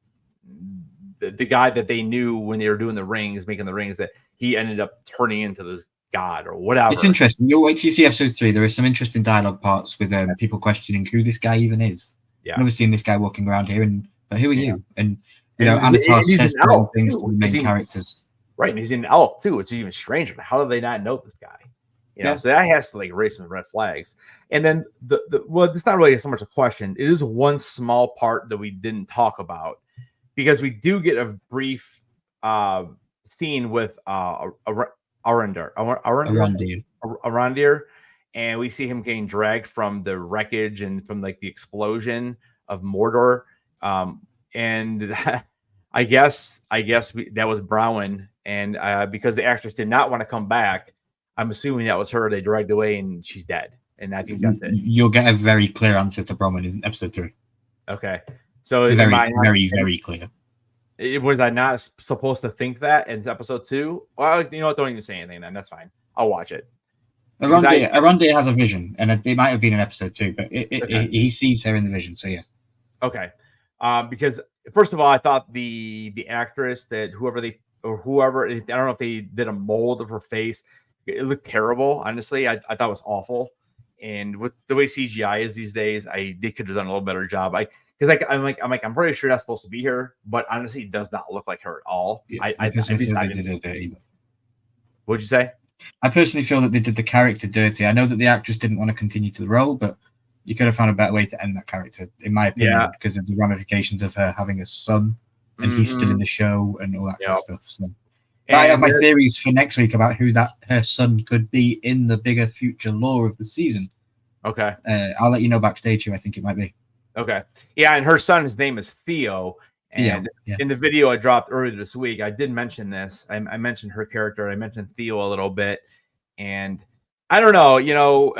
The guy that they knew when they were doing making the rings, that he ended up turning into this god or whatever. It's interesting. You'll wait till you see episode 3. There is some interesting dialogue parts with people questioning who this guy even is. Yeah. I've never seen this guy walking around here, but who are you? And Anatar says certain things to the main characters. Right, and he's an elf too. It's even stranger. How do they not know this guy? So that has to raise some red flags. And then it's not really so much a question. It is one small part that we didn't talk about, because we do get a brief scene with Arondir, and we see him getting dragged from the wreckage and from the explosion of Mordor. And I guess that was Browen, and because the actress did not want to come back, I'm assuming that was her. They dragged away, and she's dead. And I think that's it. You'll get a very clear answer to Browen in episode 3. Okay. So very, very clear. Was I not supposed to think that in episode 2? Well, you know what? Don't even say anything then. That's fine. I'll watch it. Arondir has a vision, and it might have been in episode 2, but he sees her in the vision. So yeah. Okay. Because first of all, I thought the actress that whoever, I don't know if they did a mold of her face. It looked terrible. Honestly, I thought it was awful. And with the way CGI is these days, they could have done a little better job. I'm pretty sure that's supposed to be her, but honestly, it does not look like her at all. Yeah, I personally feel they did it dirty. What'd you say? I personally feel that they did the character dirty. I know that the actress didn't want to continue to the role, but you could have found a better way to end that character, in my opinion, because of the ramifications of her having a son and he's still in the show and all that kind of stuff. So I have my theories for next week about who her son could be in the bigger future lore of the season. Okay. I'll let you know backstage who I think it might be. Okay. Yeah, and her son, his name is Theo. And in the video I dropped earlier this week, I did mention this. I mentioned her character. I mentioned Theo a little bit. And I don't know,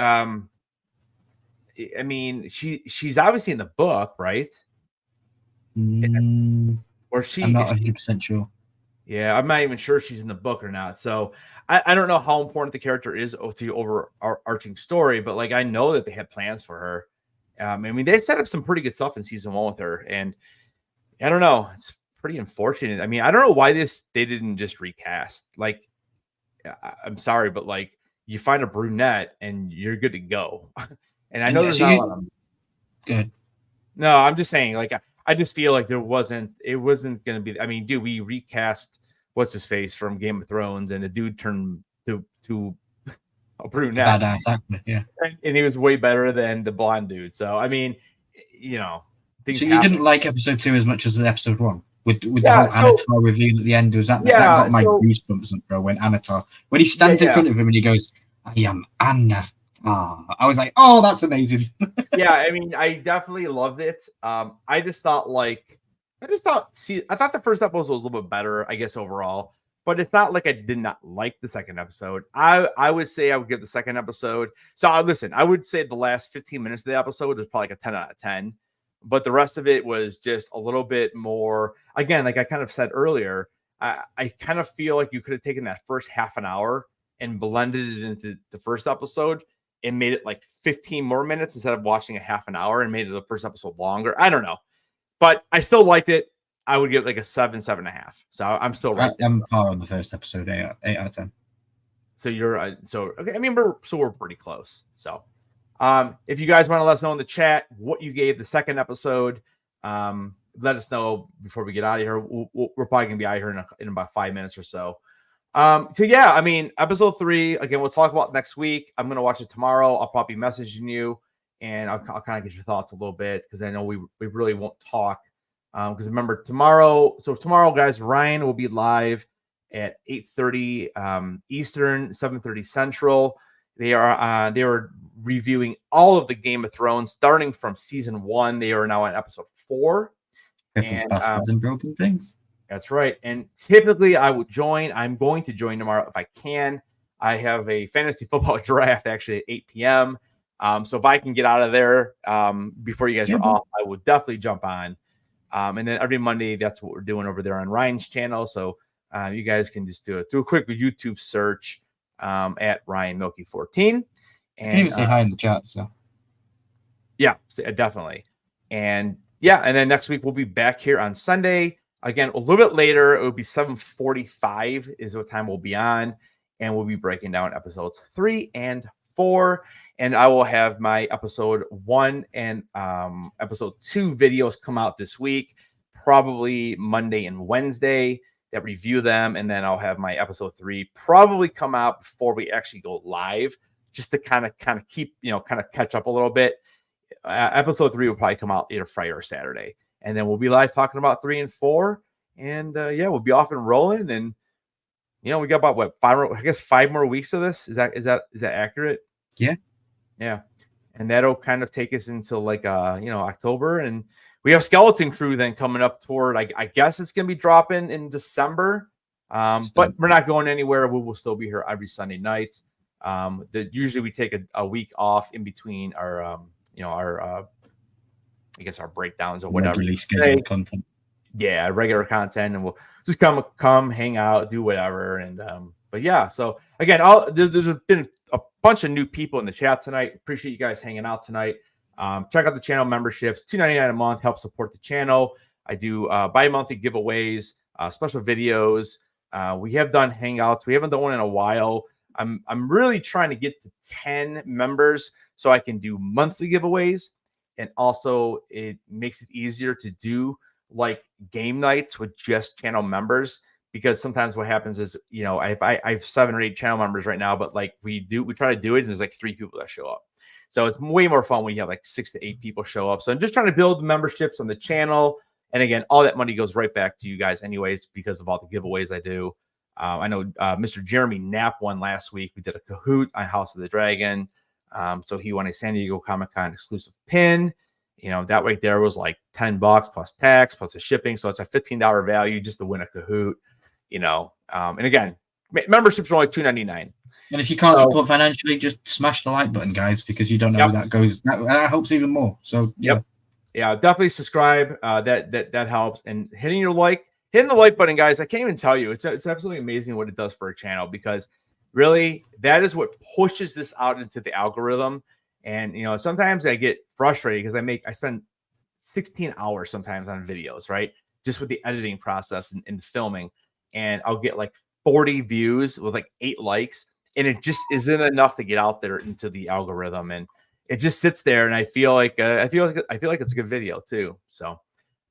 I mean, she's obviously in the book, right? Or I'm not 100% sure. Yeah, I'm not even sure she's in the book or not. So I don't know how important the character is to the overarching story, but like I know that they had plans for her. I mean, they set up some pretty good stuff in season 1 with her, and I don't know. It's pretty unfortunate. I mean, I don't know why they didn't just recast. Like, I'm sorry, but like you find a brunette and you're good to go. And I know there's not a lot of them. Good. No, I'm just saying, like, I just feel like it wasn't going to be. I mean, dude, we recast what's his face from Game of Thrones, and the dude turned to a brunette. Badass actor, yeah. And he was way better than the blonde dude. So, I mean, things. So you didn't like episode 2 as much as episode 1? With the whole Anatar reveal at the end, that got my goosebumps up, bro. When he stands in front of him and he goes, "I am Anna." I was like, "Oh, that's amazing." Yeah, I mean, I definitely loved it. I thought the first episode was a little bit better, I guess, overall. But it's not like I did not like the second episode. I would say I would give the second episode. So listen, I would say the last 15 minutes of the episode was probably like a 10 out of 10. But the rest of it was just a little bit more, again, like I kind of said earlier, I kind of feel like you could have taken that first half an hour and blended it into the first episode and made it like 15 more minutes instead of watching a half an hour and made it the first episode longer. I don't know. But I still liked it. I would give it like a 7.5. So I'm still right. I'm par on the first episode, 8 out of 10. So you're okay. I mean, we're pretty close. So if you guys want to let us know in the chat what you gave the second episode, let us know before we get out of here. We're probably gonna be out of here in about 5 minutes or so. So yeah, I mean, episode 3 again. We'll talk about next week. I'm gonna watch it tomorrow. I'll probably be messaging you, and I'll kind of get your thoughts a little bit because I know we really won't talk. Because remember tomorrow. So tomorrow, guys, Ryan will be live at 8:30 Eastern, 7:30 Central. They are reviewing all of the Game of Thrones, starting from season 1. They are now on episode 4. Bastards and Broken Things. That's right. And typically I would join. I'm going to join tomorrow if I can. I have a fantasy football draft actually at 8 p.m. So if I can get out of there before you guys are off, I would definitely jump on. And then every Monday, that's what we're doing over there on Ryan's channel. So you guys can just do a quick YouTube search at Ryan Milky 14. And you can even say hi in the chat. So yeah, definitely. And yeah, and then next week we'll be back here on Sunday again a little bit later. It will be 7:45 is what time we'll be on, and we'll be breaking down episodes 3 and 4. And I will have my episode 1 and episode 2 videos come out this week, probably Monday and Wednesday, that review them. And then I'll have my episode 3 probably come out before we actually go live, just to kind of keep, kind of catch up a little bit. Episode 3 will probably come out either Friday or Saturday. And then we'll be live talking about 3 and 4. And yeah, we'll be off and rolling. And, we got about 5 more weeks of this. Is that accurate? Yeah. Yeah. And that'll kind of take us into like October, and we have Skeleton Crew then coming up toward, I guess it's gonna be dropping in December. But we're not going anywhere. We will still be here every Sunday night. Usually we take a week off in between our our breakdowns or whatever. Regularly scheduled content. Yeah, regular content, and we'll just come hang out, do whatever. And but yeah, so again, there's been a bunch of new people in the chat tonight. Appreciate you guys hanging out tonight. Check out the channel memberships. $2.99 a month helps support the channel. I do bi-monthly giveaways, special videos. We have done hangouts. We haven't done one in a while. I'm really trying to get to 10 members so I can do monthly giveaways. And also it makes it easier to do like game nights with just channel members, because sometimes what happens is, I have 7 or 8 channel members right now, but like we try to do it and there's like 3 people that show up. So it's way more fun when you have like 6 to 8 people show up. So I'm just trying to build memberships on the channel. And again, all that money goes right back to you guys anyways, because of all the giveaways I do. I know Mr. Jeremy Knapp won last week. We did a Kahoot on House of the Dragon. So he won a San Diego Comic-Con exclusive pin. That right there was like $10 plus tax, plus the shipping. So it's a $15 value just to win a Kahoot, and again, memberships are only $2.99. And if you can't support financially, just smash the like button, guys, because you don't know where that goes. That helps even more. So yeah. Yeah, definitely subscribe. That helps. And hitting the like button, guys. I can't even tell you. It's absolutely amazing what it does for a channel, because really that is what pushes this out into the algorithm. And sometimes I get frustrated because I spend 16 hours sometimes on videos, right? Just with the editing process and filming, and I'll get like 40 views with like 8 likes, and it just isn't enough to get out there into the algorithm. And it just sits there, and I feel like it's a good video too. So,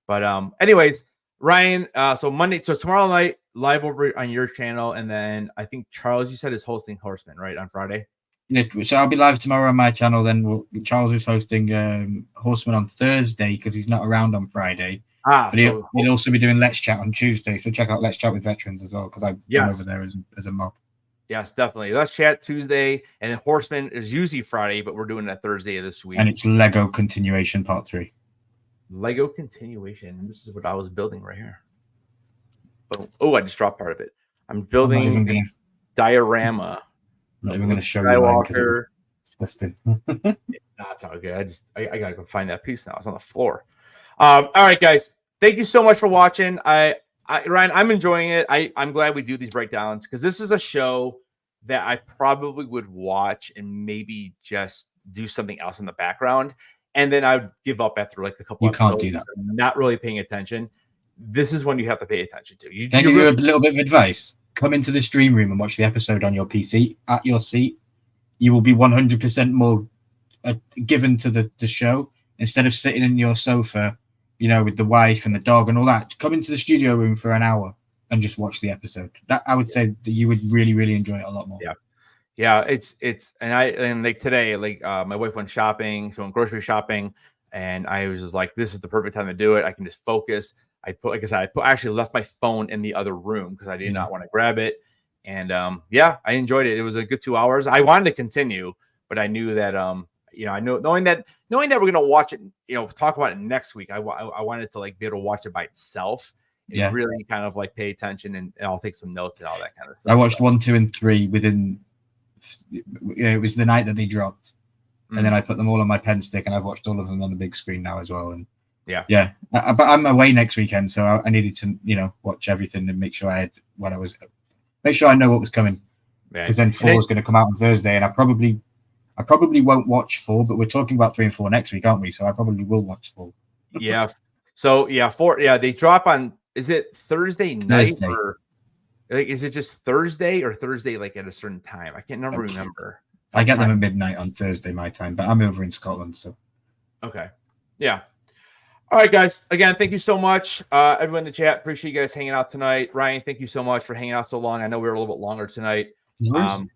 but anyways, Ryan. So tomorrow night live over on your channel, and then I think Charles, you said, is hosting Horseman right on Friday. Yeah, so I'll be live tomorrow on my channel. Then Charles is hosting Horseman on Thursday because he's not around on Friday. But he'll also be doing Let's Chat on Tuesday. So check out Let's Chat with Veterans as well, because I'm over there as a mob. Yes, definitely. Let's Chat Tuesday, and then Horseman is usually Friday, but we're doing that Thursday of this week. And it's Lego Continuation Part 3. Lego Continuation. This is what I was building right here. Oh, I just dropped part of it. I'm building a diorama. I'm not even going to show you Skywalker. It's disgusting. That's all good. I gotta go find that piece now. It's on the floor. All right, guys. Thank you so much for watching. Ryan, I'm enjoying it. I'm glad we do these breakdowns, because this is a show that I probably would watch and maybe just do something else in the background, and then I would give up after like a couple. You can't do that. Not really paying attention. This is when you have to pay attention to. Can I give you a little bit of advice? Come into the stream room and watch the episode on your PC at your seat. You will be 100% more given to the show, instead of sitting in your sofa, with the wife and the dog and all that. Come into the studio room for an hour and just watch the episode. That I would say that you would really, really enjoy it a lot more. Yeah. And like today, my wife went shopping, going grocery shopping, and I was just like, this is the perfect time to do it. I can just focus. I actually left my phone in the other room because I did not want to grab it. And I enjoyed it. It was a good 2 hours. I wanted to continue, but I knew that knowing that we're gonna watch it, talk about it next week. I wanted to be able to watch it by itself and really kind of pay attention, and I'll take some notes and all that kind of stuff. I watched 1, 2, and 3 within. It was the night that they dropped, and then I put them all on my pen stick, and I've watched all of them on the big screen now as well. And but I'm away next weekend, so I needed to watch everything and make sure I know what was coming, because then 4 is going to come out on Thursday, and I probably won't watch 4, but we're talking about 3 and 4 next week, aren't we? So I probably will watch 4. So 4. Yeah, they drop on. Is it Thursday night or is it just Thursday or Thursday at a certain time? I can't remember. I get them at midnight on Thursday my time, but I'm over in Scotland, so. Okay. Yeah. All right, guys. Again, thank you so much, everyone in the chat. Appreciate you guys hanging out tonight. Ryan, thank you so much for hanging out so long. I know we were a little bit longer tonight. All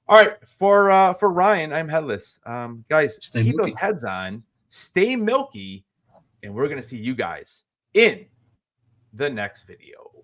right, for Ryan, I'm Headless. Guys, keep those heads on, stay milky, and we're gonna see you guys in the next video.